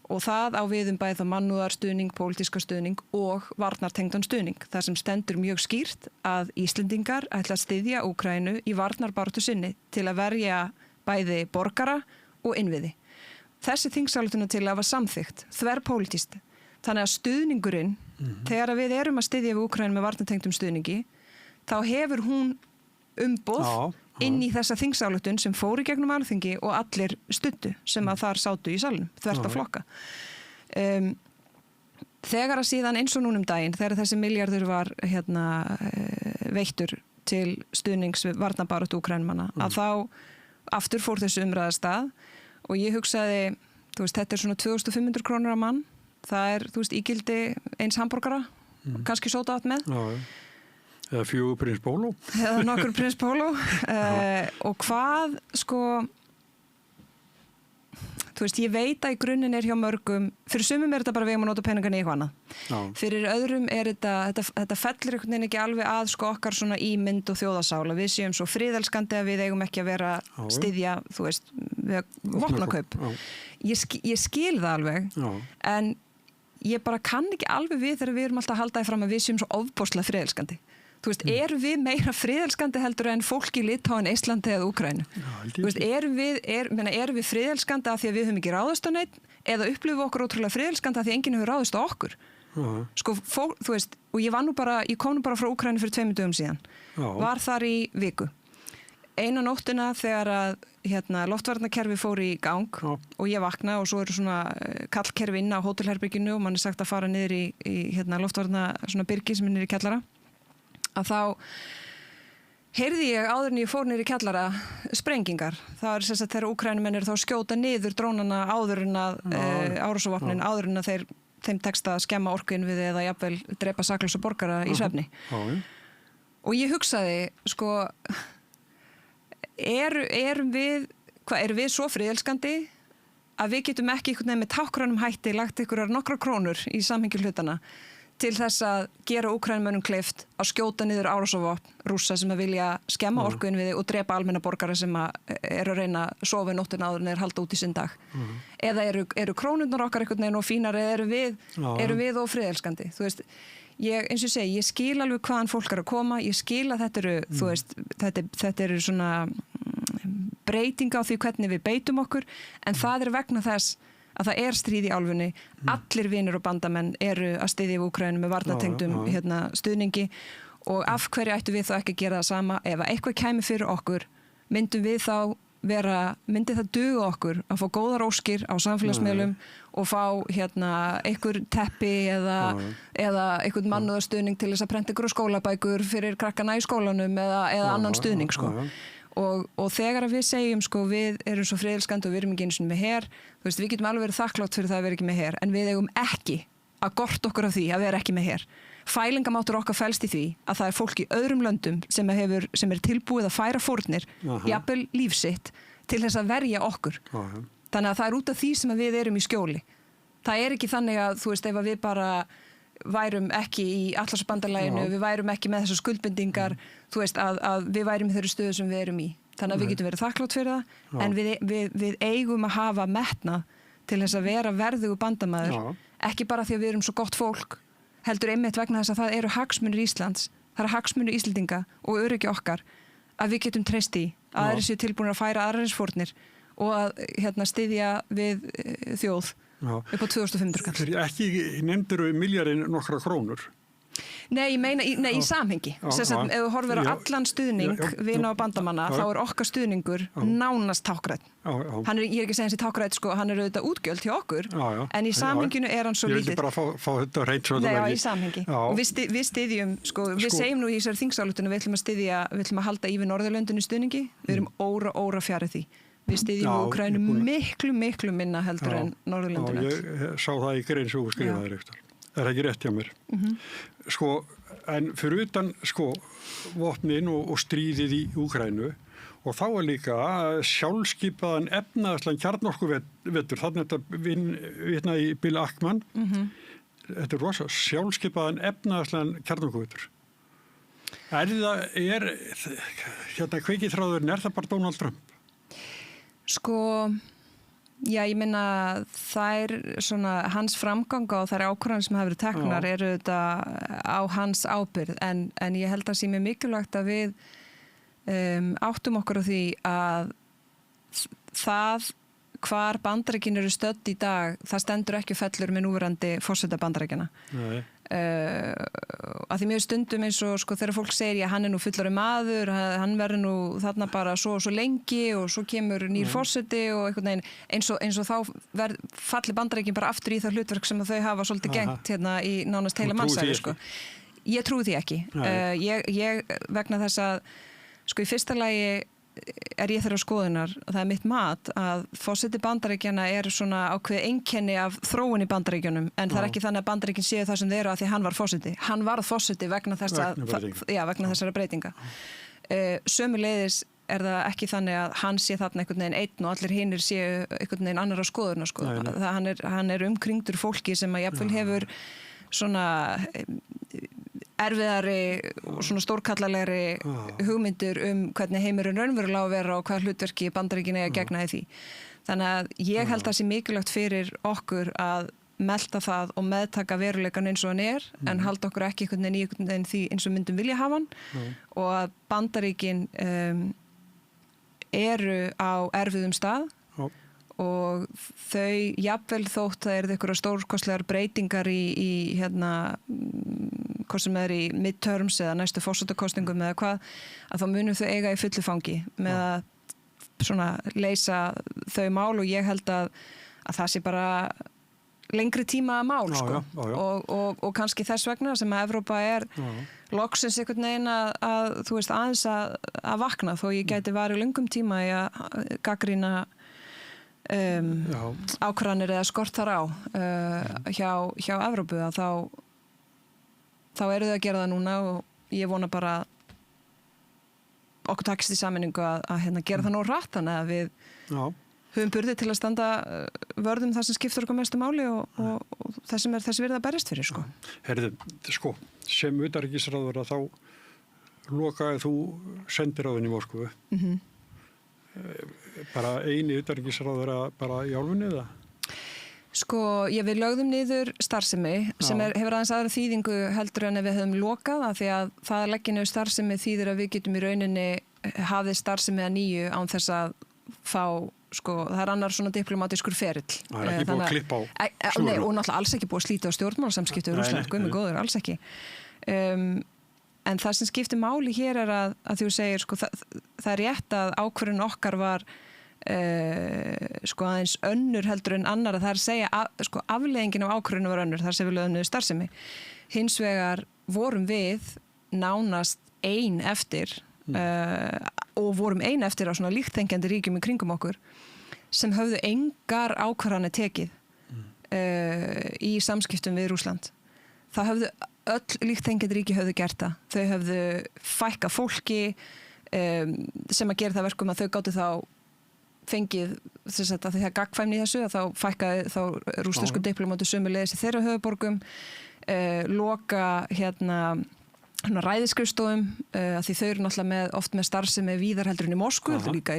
Og það á við bæði þá mannúðarstuðning, pólitíska stuðning og varnartengdan stuðning. Það sem stendur mjög skýrt að Íslendingar ætla að styðja Úkraínu í varnarbaráttu sinni til að verja bæði borgara og innviði. Þessi þingsályktunartillaga var samþykkt, þverpólitískt. Þannig að stuðningurinn, þegar við erum að styðja við Úkraínu með varnartengdum stuðningi, þá hefur hún umboð inn í þessa þingsályktun sem fór í gegnum Alþingi og allir studdu sem að þar sátu í salnum, þvert á flokka. Þegar að síðan eins og núna daginn, þegar þessi milljarður var veittur til stuðnings við varnarbaráttu Úkraínumanna, að þá aftur fór þessu umræða stað og ég hugsaði, þetta er svona 2500 krónur á mann, það er, ígildi eins hamborgara, kannski sóta átt með. Eða 4 Prins Póló. Eða nokkur Prins Póló. Og hvað, ég veit að í grunninn er hjá mörgum, fyrir sumum er þetta bara við að nota peningarnir í eitthvað annað. Fyrir öðrum er þetta fellir einhvern veginn ekki alveg að okkar svona ímynd og þjóðasála. Við séum svo friðelskandi að við eigum ekki að vera styðja, við vopnakaup. Ég skil það alveg, en ég bara kann ekki alveg við þegar við erum alltaf að halda því fram að við séum svo ofboðslega friðelskandi. Erum við meira friðelskandi heldur en fólk í Litáen, Íslandi eða Úkraínu? Erum við friðelskandi af því að við höfum ekki ráðist á neitt eða upplifum okkur ótrúlega friðelskandi af því að enginn hefur ráðist á okkur? Og ég kom nú bara frá Úkraínu fyrir 2 dögum síðan. Var þar í viku. Eina nóttina þegar að loftvarnakerfi fór í gang og ég vakna og svo eru svona kallkerfi inn á hótelherberginu og mann er sagt að fara niður í loftvarna svona byrgi sem er niður í kjallara. Að þá heyrði ég áður en ég fór niður í kjallara sprengingar. Það er þess að þegar Úkraínumenn eru þá skjóta niður drónana áður en að árásarvopnin, áður en að þeim tekst að skemma orkuinnviði eða jafnvel drepa saklausa borgara í svefni. Og ég hugsaði, erum við svo friðelskandi að við getum ekki einhvern veginn með tákgrænum hætti lagt einhverjar nokkrar krónur í samhengi hlutana til þess að gera Úkrænumönnum kleift að skjóta niður árásarvopn Rússa sem að vilja skemma orkuinnviði og drepa almenna borgara sem eru að reyna að sofa nóttina áður en þeir halda út í sinn dag. Eða eru krónurnar okkar einhvern veginn og fínar eða eru við og friðelskandi. Eins og ég segi, ég skil alveg hvaðan fólk er að koma, ég skil að þetta eru svona breytinga á því hvernig við beitum okkur, en það er vegna þess að það er stríð í álfunni, allir vinir og bandamenn eru að styðja við Úkraínu með varnartengdum stuðningi og af hverju ættu við þá ekki að gera það sama ef eitthvað kæmi fyrir okkur, myndi það duga okkur að fá góðar óskir á samfélagsmiðlum og fá einhver teppi eða einhvern mannúðarstuðning til þess að prenta ykkur skólabækur fyrir krakkana í skólanum eða annan stuðning Og þegar við segjum, við erum svo friðelskandi og við erum ekki einu sinni með her, við getum alveg verið þakklátt fyrir það að vera ekki með her, en við eigum ekki að gorta okkur af því að vera ekki með her. Fælingamáttur okkar felst í því að það er fólk í öðrum löndum sem er tilbúið að færa fórnir, jafnvel lífsitt, til þess að verja okkur. Þannig að það er út af því sem við erum í skjóli. Það er ekki þannig að, ef að við bara værum ekki í Atlantshafsbandalaginu, við værum ekki með þessar skuldbindingar, að við værum í þeirri stöðu sem við erum í. Þannig að við getum verið þakklátt fyrir það, en við eigum að hafa metnað til þess að vera verðugu bandamaður, ekki bara því að við erum svo gott fólk, heldur einmitt vegna þess að það eru hagsmunir Íslands, það eru hagsmunir Íslendinga og öryggi okkar, að við getum treyst í, að aðrir séu tilbúinir að færa aðrinsfórnir og að styðja við þjóð upp á 2500 kall. Ekki nefndur milljarinn nokkra krónur? Nei, ég meina í samhengi. Ef þú horfir á allan stuðning vina og bandamanna, þá er okkar stuðningur nánast táknrænn. Ég er ekki að segja hans í táknrætt, hann er auðvitað útgjöld hjá okkur, en í samhenginu er hann svo lítill. Ég vil bara fá þetta reynt svo þetta verði. Í samhengi. Og við styðjum, við segjum nú í þessari þingsályktun að við ætlum að halda í við Norðurlöndin í stuðningi, við erum óra fjarri því. Við styðjum Úkraínu miklu minna heldur en Norðurlöndin. Já, ég sá það í grein sem þú skrifaðir eftir. Það er ekki rétt hjá mér. Sko, en fyrir utan vopnin og stríðið í Úkraínu og þá er líka sjálfskipaðan efnaðslan kjarnorkuvetur. Þannig að þetta vitna í Bill Ackman. Þetta er rosa sjálfskipaðan efnaðslan kjarnorkuvetur. Hérna kveikithráðurinn, er það bara Donald Trump? Sko, já, ég meina hans framganga og þær ákvarðanir sem hafa verið teknar eru þetta á hans ábyrgð en ég held að sé mjög mikilvægt að við áttum okkur á því að það hvar Bandaríkin eru stödd í dag, það stendur ekki og fellur með núverandi forseta Bandaríkjanna. Nei. Að því mjög stundum eins og þegar fólk segir já, hann er nú fullari maður, hann verður nú þarna bara svo lengi og svo kemur nýr forseti og einhvern veginn eins og þá falli Bandaríkin bara aftur í það hlutverk sem þau hafa svolítið gengt hérna í nánast heila mannsævi. Ég trúi því ekki. Ég vegna þess að í fyrsta lagi er ég þeirra skoðunar og það er mitt mat að forseti Bandaríkjanna er svona ákveðið einkenni af þróun í Bandaríkjunum en það er ekki þannig að Bandaríkin séu það sem þeir eru að því hann var forseti. Hann varð forseti vegna þessara breytinga. Sömuleiðis er það ekki þannig að hann sé þarna einhvern veginn einn og allir hinir séu einhvern veginn annara skoðunar. Hann er umkringdur fólki sem að jafnvel hefur svona erfiðari og svona stórkallalegri hugmyndir hvernig heimurinn raunverulega á að vera og hvað hlutverki Bandaríkin eiga að gegna í því. Þannig að ég held að það sé mikilvægt fyrir okkur að melta það og meðtaka veruleikan eins og hann er en halda okkur ekki einhvern veginn því eins og myndum vilja hafa hann og að Bandaríkin eru á erfiðum stað og þau jafnvel þótt það eru einhverjar stórkostlegar breytingar í hvað sem er í midterms eða næstu forsetakosningum eða hvað, að þá munum þau eiga í fullu fangi með að svona leysa þau mál og ég held að það sé bara lengri tíma mál og kannski þess vegna sem að Evrópa er loksins einhvern veginn að þú veist aðeins að vakna þó ég gæti varið löngum tíma í að gagnrýna ákvarðanir eða skort þar á hjá Evrópu að þá eru þau að gera það núna og ég vona bara okkur takist í sammenningu að gera það nú hratt þannig að við höfum burði til að standa vörðum það sem skiptur okkur mestu máli og þess verið að berjast fyrir Herðu, sem utanríkisráðherra þá lokaði þú sendiráðin í Moskvu bara eini utanríkisráðherra bara í álfunni eða? Við lögðum niður starfsemi sem hefur aðeins aðra þýðingu heldur en við höfum lokað af því að það að leggja niður starfsemi þýðir að við getum í rauninni hafið starfsemi að nýju án þess að fá, það er annar svona diplomatískur ferill. Það er ekki búið að klippa á snúruna. Nei, og náttúrulega alls ekki búið að slíta á stjórnmálasamskipti við Rússland, guð mig góður, alls ekki. En það sem skiptir máli hér er að þú segir, það er rétt að ákvörðun okkar var aðeins önnur heldur en annar að það er að segja afleiðingin af ákvörðunum var önnur þar sem við lögðum niður starfsemi. Hins vegar vorum við nánast ein eftir og vorum ein eftir á svona líktengjandi ríkjum í kringum okkur sem höfðu engar ákvarðanir tekið í samskiptum við Rússland. Það höfðu öll líktengjandi ríki höfðu gert það. Þau höfðu fækka fólki sem að gera það verkum að þau gátu þá fengið þess að það gagnkvæmni í þessu að þá fækkaði þá rússnesku diplomatu sömuleiðis í þeirra höfuborgum loka ræðisskrifstofum að því þau eru náttúrulega oft með starfsemi víðar heldur en í Moskvu, þetta er líka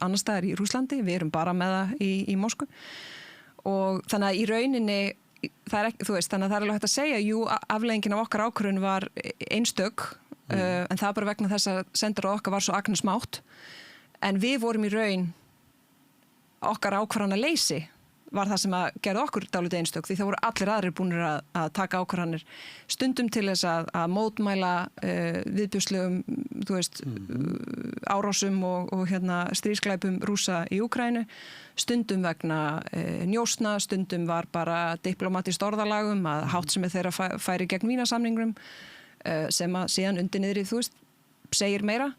annars staðar í Rússlandi, við erum bara með það í Moskvu og þannig að í rauninni það er ekki, þannig að það er alveg hægt að segja jú, afleiðingin af okkar ákvörðun var einstök en það bara vegna þess að sendiráð okkar var svo agnarsmátt en við vorum í raun okkar ákvarðana leysi var það sem að gerði okkur dálítið einstök því það voru allir aðrir búnir að taka ákvarðanir stundum til þess að mótmæla viðbjóðslegum árásum og stríðsglæpum Rússa í Úkraínu stundum vegna njósna, stundum var bara diplomatist orðalagum að háttsemi þeirra færi gegn Vínasamningnum sem að síðan undir niðri segir meira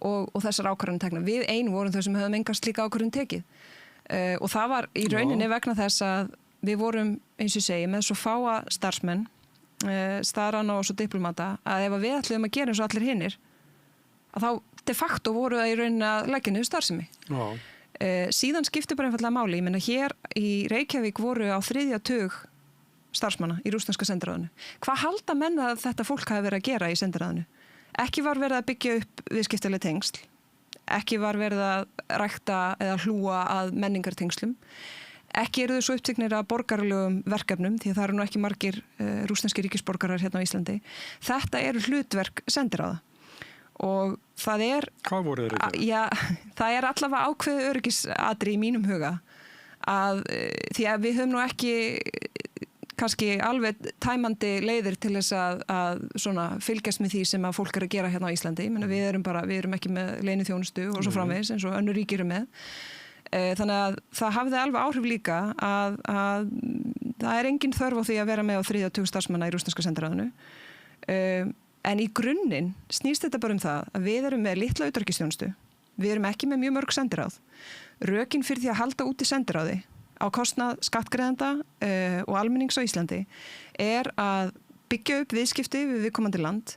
og þessar ákvarðanir teknar. Við vorum þau sem höfum engan slíka ákvarðun tekið. Og það var í rauninni vegna þess að við vorum, eins og segi, með svo fáa starfsmenn, starfana og svo diplomata, að ef við ætluðum að gera eins og allir hinnir, að þá de facto voru það í rauninni að leggja niður starfsemi. Síðan skipti bara einfallega máli. Ég meina, hér í Reykjavík voru á 3. tug starfsmanna í rússneska sendiráðinu. Hvað halda menn að þetta fólk hafi verið að gera í sendiráðinu? Ekki var verið að byggja upp viðskiptaleg tengsl, ekki var verið að rækta eða hlúa að menningartengslum, ekki eru þau svo uppteknir að borgaralegum verkefnum, því að það eru nú ekki margir rússneski ríkisborgarar hérna á Íslandi. Þetta eru hlutverk sendiráða. Og það er... Hvað voru þeir ekki? Já, það er allavega ákveðið öryggisadri í mínum huga, því að við höfum nú ekki kannski alveg tæmandi leiðir til þess að svona fylgjast með því sem að fólk er að gera hérna á Íslandi. Við erum ekki með leyniþjónustu og svo framvegis eins og önnur ríki eru með. Þannig að það hafði alveg áhrif líka að það er engin þörf á því að vera með á 3. tug starfsmanna í rússneska sendiráðinu. En í grunninn snýst þetta bara um það að við erum með litla utanríkisþjónustu. Við erum ekki með mjög mörg sendiráð. Rökin fyrir því að halda úti sendiráði á kostnað skattgreiðenda og almennings á Íslandi er að byggja upp viðskipti við viðkomandi land,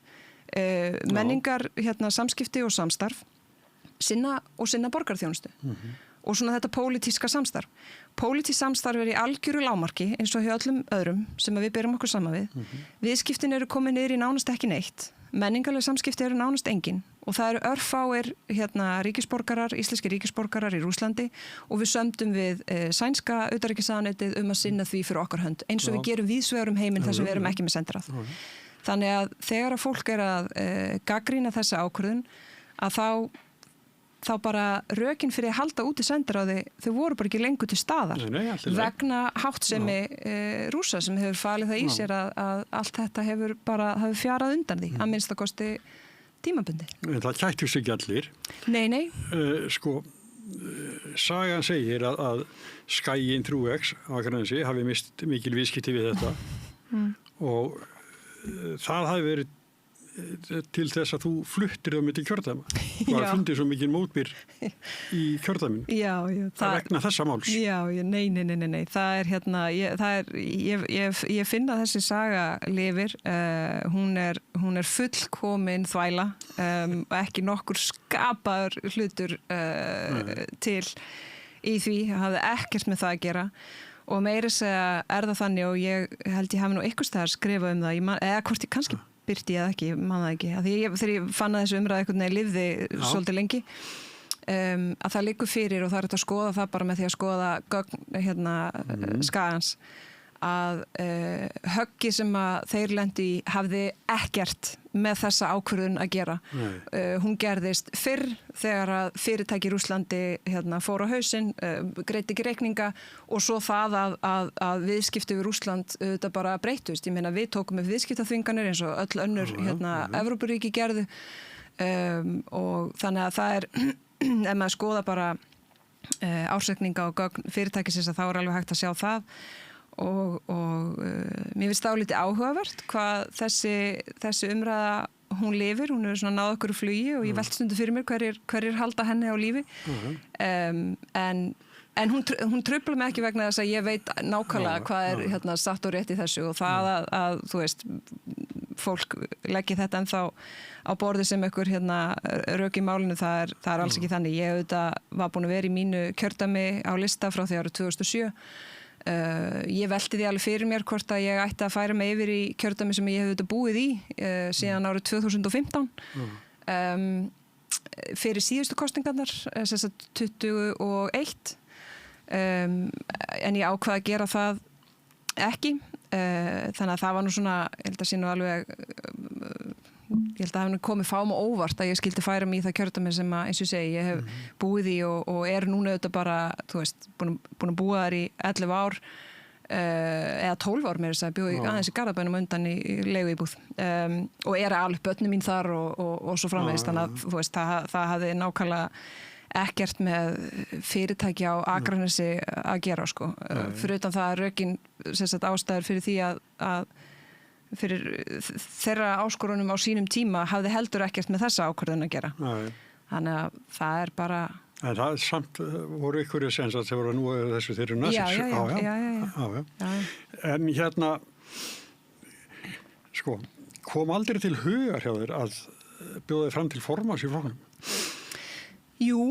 menningar, samskipti og samstarf, sinna borgarþjónustu. Og svona þetta pólitíska samstarf. Pólitísk samstarf er í algjöru lágmarki eins og hjá öllum öðrum sem við berum okkur saman við. Viðskiptin eru komið niður í nánast ekki neitt. Menningarleg samskipti eru nánast engin og það eru örfáir ríkisborgarar, íslenski ríkisborgarar í Rússlandi og við sömdum við sænska utanríkisráðuneytið að sinna því fyrir okkar hönd eins og við gerum víðsvegar heiminn þar sem við erum ekki með sendiráð. Þannig að þegar að fólk er að gagnrýna þessa ákvörðun að þá bara rökin fyrir að halda út í sendiráði, þau voru bara ekki lengur til staðar vegna háttsemi Rússa sem hefur falið það í sér að allt þetta hefur fjarað undan því, að minnsta kosti tímabundi. En það kættu sig ekki allir. Nei. Sagan segir að Skaginn Trúex á Akranesi hafi mist mikil viðskipti við þetta og það hafi verið til þess að þú fluttir það milli kjördæma. Þú hafi fundið svo mikil mótbyr í kjördæminu. Já. Það vegna þessa máls. Já, nei. Það er ég finn að þessi saga lifir. Hún er fullkomin þvæla og ekki nokkur skapaður hlutur til í því. Það hafði ekkert með það að gera. Og meira segja er það þannig og ég held ég hafi nú einhvers staðar skrifað það, eða hvort ég kannski byrti ég ekki, man það ekki. Þegar ég fann að þessu umræðu einhvern veginn lifði svolítið lengi, að það liggur fyrir og það er að skoða það bara með því að skoða gögn Skagans að höggi sem að þeir lentu í hafði ekkert með þessa ákvörðun að gera. Hún gerðist fyrr þegar að fyrirtæki í Rússlandi fór á hausinn, greiddi ekki reikninga og svo það að viðskipti við Rússland þetta bara breyttust. Ég meina við tókum með viðskiptaþvinganir eins og öll önnur Evrópuríki gerðu og þannig að það er ef maður skoða bara ársreikninga og gögn fyrirtækisins að þá er alveg hægt að sjá það. Og mér finnst það lítið áhugavert hvað þessi umræða hún lifir, hún er svona náð okkur í flugi og ég velt stundu fyrir mér hverjir halda henni á lífi en hún truflar mig ekki vegna þess að ég veit nákvæmlega hvað er satt og rétt í þessu og það að þú veist fólk leggi þetta ennþá á borði sem einhver rök í málinu, það er alls ekki þannig. Ég auðvitað var búin að vera í mínu kjördæmi á lista frá því árið 2007. Ég velti því alveg fyrir mér hvort að ég ætti að færa mig yfir í kjördæmi sem ég hef auðvitað búið í síðan árið 2015 fyrir síðustu kosningarnar 21 en ég ákvað að gera það ekki þannig að það var nú svona ég held að sé nú alveg ég held að það hefði komið fám og óvart að ég skildi færa mig í það kjördæmi sem að, eins og segi, ég hef búið í og er núna auðvitað bara, þú veist, búin að búa þar í 11 ár eða 12 ár meira þess að bjóði aðeins í Garðabænum undan í leiguíbúð og er alveg börnum mín þar og svo framvegist, þannig að þú veist, það hafði nákvæmlega ekkert með fyrirtæki á Akranesi að gera, sko. Fyrir utan það að rökin, ástæður fyrir því að fyrir þeirra áskorunum á sínum tíma hafði heldur ekkert með þessa ákvörðun að gera. Já. Þannig að það er bara... En það samt voru ykkur sem voru nú þessu þeirri næsins. Já. En hérna, sko, kom aldrei til hugar hjá þér að bjóða þér fram til formanns í flokknum? Jú,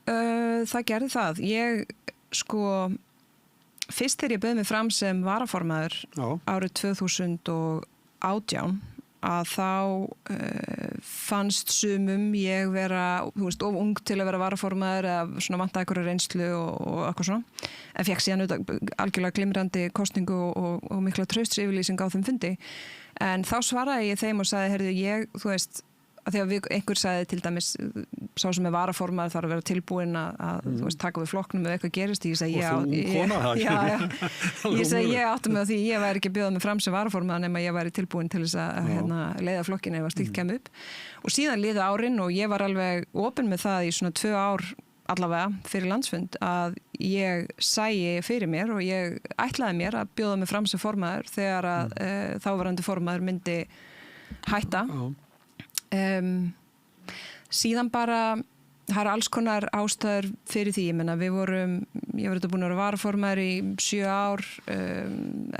það gerði það. Ég, sko, fyrst þegar ég bauð mig fram sem varaformaður árið 2018, að þá fannst sumum ég vera, þú veist, of ung til að vera varaformaður eða svona vantaði einhverja reynslu og eitthvað svona. En fékk síðan algjörlega glimrandi kosningu og mikla traustsyfirlýsing á þeim fundi. En þá svaraði ég þeim og sagði, heyrðu, þú veist, að því að einhver sagði til dæmis, sá sem er varaformaður þarf að vera tilbúin að þú veist, taka við flokknum ef eitthvað gerist. Ég segi, ég átti mig á því, ég væri ekki að bjóða mig fram sem varaformaður nema ég væri tilbúin til þess að leiða flokkin ef að slíkt kemur upp. Og síðan liðu árin og ég var alveg opin með það í svona 2 ár allavega fyrir landsfund að ég sæi fyrir mér og ég ætlaði mér að bjóða mig fram sem formaður þegar að þáverandi formaður myndi hætta. Síðan bara það er alls konar ástæður fyrir því, ég var þetta búin að vera varaformaður í 7 ár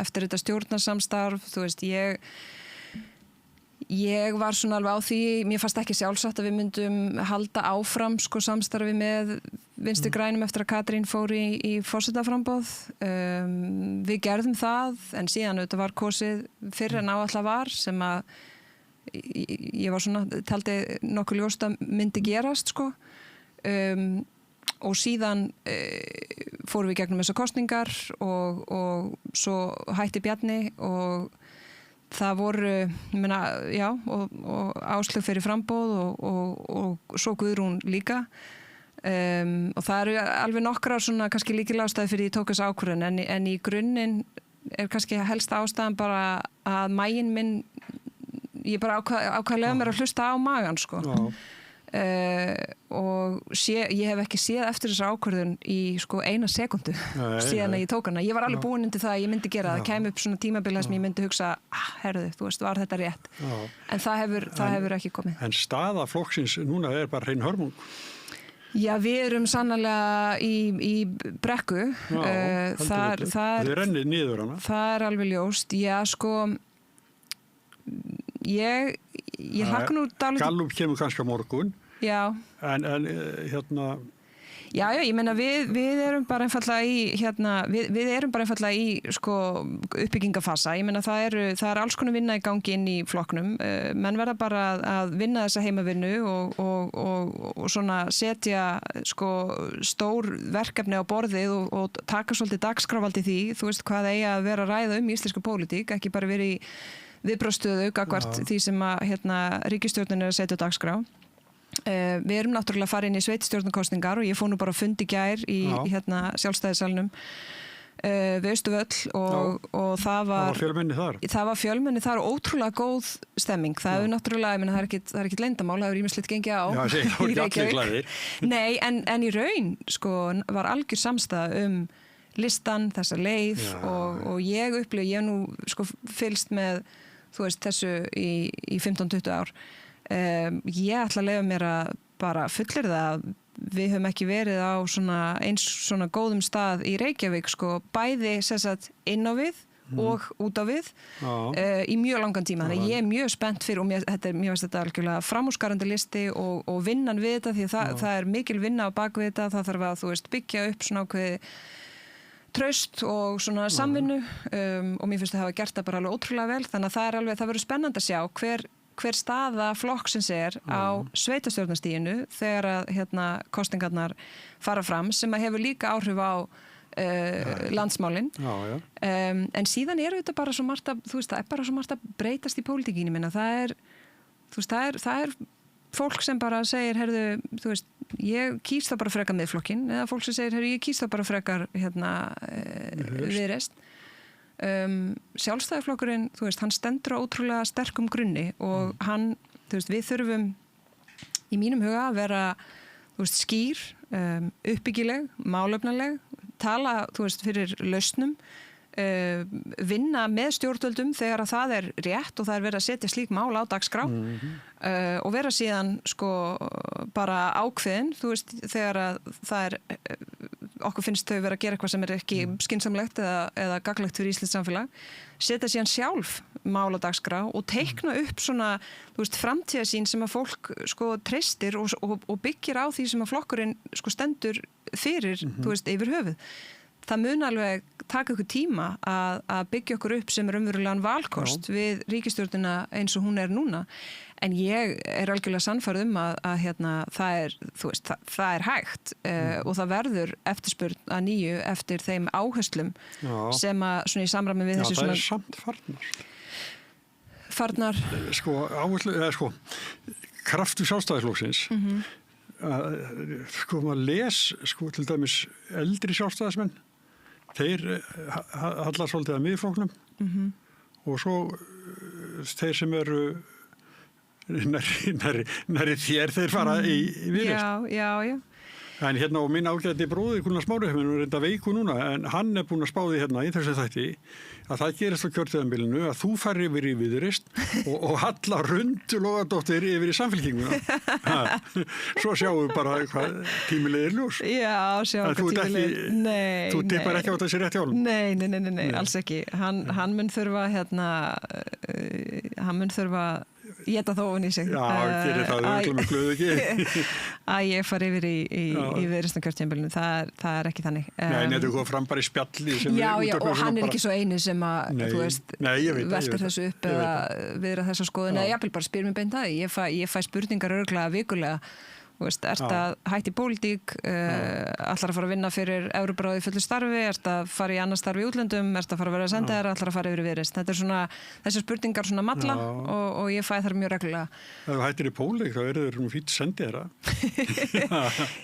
eftir þetta stjórnarsamstarf, þú veist, ég var svona alveg á því, mér fannst ekki sjálfsagt að við myndum halda áfram sko samstarfi með Vinstri grænum eftir að Katrín fór í forsetaframboð. Við gerðum það en síðan þetta var kosið fyrr en áætlað var sem að ég var svona, taldi nokkuð ljóst að myndi gerast sko. Og síðan fórum við gegnum þessar kosningar og svo hætti Bjarni og það voru, og Áslaug fyrir framboð og svo Guðrún líka. Og það eru alveg nokkrar svona kannski líkilástæði fyrir því tók þess ákvörðun en í grunninn er kannski helst ástæðan bara að maginn minn ég bara ákvæðlega mér að hlusta á magan sko. Og ég hef ekki séð eftir þessa ákvörðun í sko 1 sekúndu síðan að ég tók hana. Ég var alveg búin undir það að ég myndi gera það kæmi upp svona tímabil sem ég myndi hugsa herðu, þú veist, var þetta rétt? En það hefur ekki komið. En staða flokksins núna er bara hrein hörmung. Já, við erum sannarlega í brekku. Þið rennið niður hana. Það er alveg ljóst. Já, sko ég hlakka nú dálítið. Gallup kemur kannski á morgun. Já. En hérna... Já, ég meina við erum bara einfaldlega við erum bara einfaldlega í sko uppbyggingafasa. Ég meina það er alls konar vinna í gangi inn í flokknum. Menn verða bara að vinna þessa heimavinnu og svona setja sko stór verkefni á borðið og taka svolítið dagskrárvald í því. Þú veist hvað eigi að vera að ræða í íslensku pólitík, ekki bara verið í viðbragðsstöðu gagnvart því sem að ríkisstjórnin er að setja á dagskrá. Við erum náttúrulega að fara inn í sveitastjórnarkosningar og ég fór nú bara á fund í gær í sjálfstæðissalnum við Austurvöll og það var fjölmenni þar. Það var fjölmenni þar og ótrúlega góð stemming. Það hefur náttúrulega, það er ekkit leyndarmál, það hefur ýmislegt gengið á. Í Reykjavík. Nei, en í raun sko var algjör samstaða listan, þessa leið og ég hef nú sko fylgst með þú veist þessu í 15-20 ár. Ég ætla að leyfa mér að bara fullyrða að við höfum ekki verið á eins svona góðum stað í Reykjavík sko, bæði sessat inn á við og út á við í mjög langan tíma. Þannig ég er mjög spennt fyrir og mér finnst þetta algjörlega framúrskarandi listi og vinnan við þetta því það er mikil vinna á bakvið þetta, það þarf að þú veist byggja upp svona ákveði traust og svona samvinnu og mér finnst það hafa gert það bara alveg ótrúlega vel þannig að það verður spennandi að sjá hver staða flokksins er á sveitarstjórnarstiginu þegar að kosningarnar fara fram sem að hefur líka áhrif á landsmálin. En síðan eru þetta bara svo margt að, þú veist, það er bara svo margt að breytast í pólitíkinni minna. Það er fólk sem bara segir, heyrðu, þú veist, ég kýs það bara frekar Miðflokkinn eða fólk sem segir, heyrðu, ég kýs það bara frekar Viðreisn. Sjálfstæðisflokkurinn, þú veist, hann stendur á ótrúlega sterkum grunni og hann, þú veist, við þurfum í mínum huga að vera, þú veist, skýr, uppbyggileg, málefnaleg, tala, þú veist, fyrir lausnum, vinna með stjórnvöldum þegar að það er rétt og það er verið að setja slík mál á dagskrá og vera síðan sko bara ákveðin, þú veist, þegar að það okkur finnst þau vera að gera eitthvað sem ekki skynsamlegt eða gagnlegt fyrir íslenskt samfélag, setja síðan sjálf mál á dagskrá og teikna upp svona, þú veist, framtíðarsýn sem að fólk sko treystir og byggir á því sem að flokkurinn sko stendur fyrir, þú veist, yfir höfuð. Það mun alveg taka ykkur tíma að byggja okkur upp sem raunverulegan valkost við ríkisstjórnina eins og hún núna. En ég algjörlega sannfærð að hérna, þú veist, það hægt og það verður eftirspurn að nýju eftir þeim áherslum sem að svona í samræmi við þessi svona... Já, það samt farnar. Farnar? Sko, kraftur Sjálfstæðisflokksins, sko maður les, sko til dæmis eldri sjálfstæðismenn, þeir hallar svolítið að miðflokknum og svo þeir sem eru nærri þér, þeir fara í Viðreisn. Já. En hérna og minn ágæti bróðir Gunnar Smári hefur reynda veiku núna, en hann búinn að spá því hérna í þessu þætti að það gerist á kjörtíðanbílinu að þú fari yfir í Viðreisn og Halla Rund Logadóttir yfir í Samfylkinguna. Svo sjáum við bara hvað tímilegir ljós. Já, sjáum hvað tímilegir. Nei. Þú tippar ekki á þessi rétt hjálm? Nei, alls ekki. Hann mun þurfa éta þó ofan í sig. Já, gerir það auðvitað með glöðu ekki. Að ég fari yfir í Viðreisn kjörtíðanbílinu, það ekki þannig. Nei, þetta kom fram bara í spjalli. Já, og hann ekki svo eini sem að, þú veist, veltir þessu upp eða viðra þessa skoðun, eða jafnvel bara spyr mér beint að því. Ég fæ spurningar örugglega vikulega. Þú veist, ert að hætta í pólitík, ætlar að fara að vinna fyrir Evrópuráði fullu starfi, ert að fara í annað starfi í útlöndum, ert að fara að vera sendiherra, ætlar að fara yfir í Viðreisn. Þetta svona, þessar spurningar svona malla og ég fæ þar mjög reglulega. Ef þú hættir í pólitík, þá þeir nú fínt sendiherra.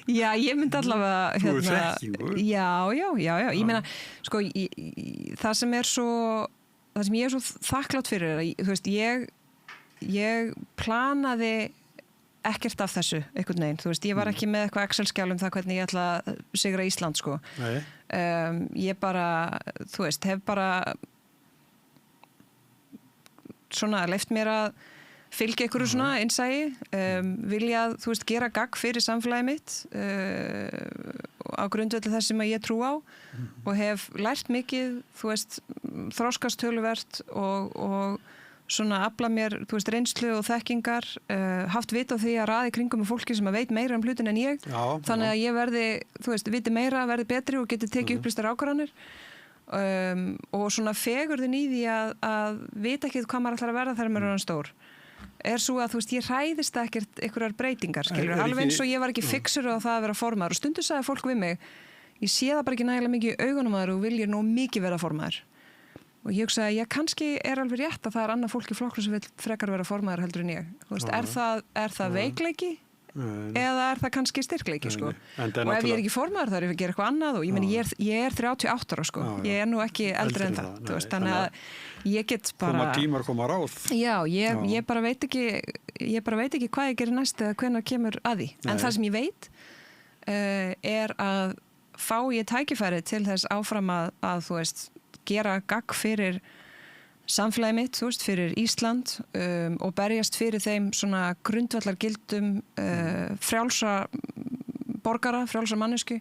Já, ég myndi allavega... Þú er þekkingu. Já. Ég meina, sko, það sem ég svo þakklátt fyrir, þú veist, ég planaði ekkert af þessu, einhvern veginn. Þú veist, ég var ekki með eitthvað Excel-skjál það hvernig ég ætla að sigra Ísland, sko. Ég bara, þú veist, hef bara svona leyft mér að fylgja einhverju svona innsæi, viljað, þú veist, gera gagn fyrir samfélagið mitt á grundvelli þess sem ég trú á og hef lært mikið, þú veist, þroskast töluvert og svona afla mér, þú veist, reynslu og þekkingar, haft vit á því að raði kringum með fólki sem veit meira hlutin en ég, þannig að ég verði, þú veist, viti meira, verði betri og geti tekið upplýstar ákvarðanir og svona fegurðin í því að vita ekki hvað maður ætlar að verða þegar maður er stór. Svo að, þú veist, ég hræðist ekkert einhverjar breytingar, skilur, alveg eins og ég var ekki fixur á það að vera formaður og stundu sagði fólk við mig, ég sé það bara ekki nægilega mikið í augunum að þér og viljir nú mikið vera formaður. Og ég hugsaði, já, kannski alveg rétt að það annað fólk í flokknum sem vil frekar vera formaður heldur en ég. Þú veist, er það veikleiki eða er það kannski styrkleiki, sko. Og ef ég ekki formaður þá ég að gera eitthvað annað og ég meni, ég 38 ára, sko. Ég nú ekki eldri en það, þú veist, þannig að ég get bara... Koma tímar, koma ráð. Já, ég bara veit ekki hvað ég gerir næst eða hvenær kemur að því. En það sem ég veit að fá ég tækifæri til þess áfram að þú veist, gera gagn fyrir samfélagið mitt, þú veist, fyrir Ísland og berjast fyrir þeim svona grundvallargildum frjálsa borgara, frjálsa mannesku,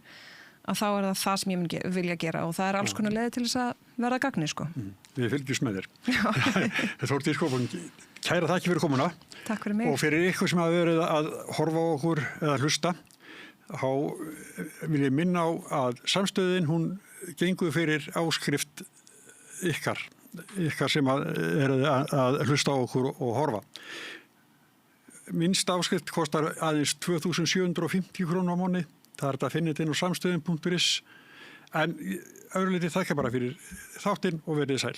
að þá er það sem ég mun vilja gera og það alls konar leiði til þess að verða gagni, sko. Við fylgjumst með þér. Þórdís Skófun, kæra þakki fyrir komuna. Takk fyrir mig. Og fyrir ykkur sem hafa verið að horfa á okkur eða hlusta, þá vil ég minna á að samstöðin, hún gengur fyrir áskrift ykkar sem að hlusta á okkur og horfa. Minnst áskrift kostar aðeins 2.750 krónur á mánuði. Það er þetta að finna þetta inn á samstöðin.is en öðru leyti þakka bara fyrir þáttinn og verið sæl.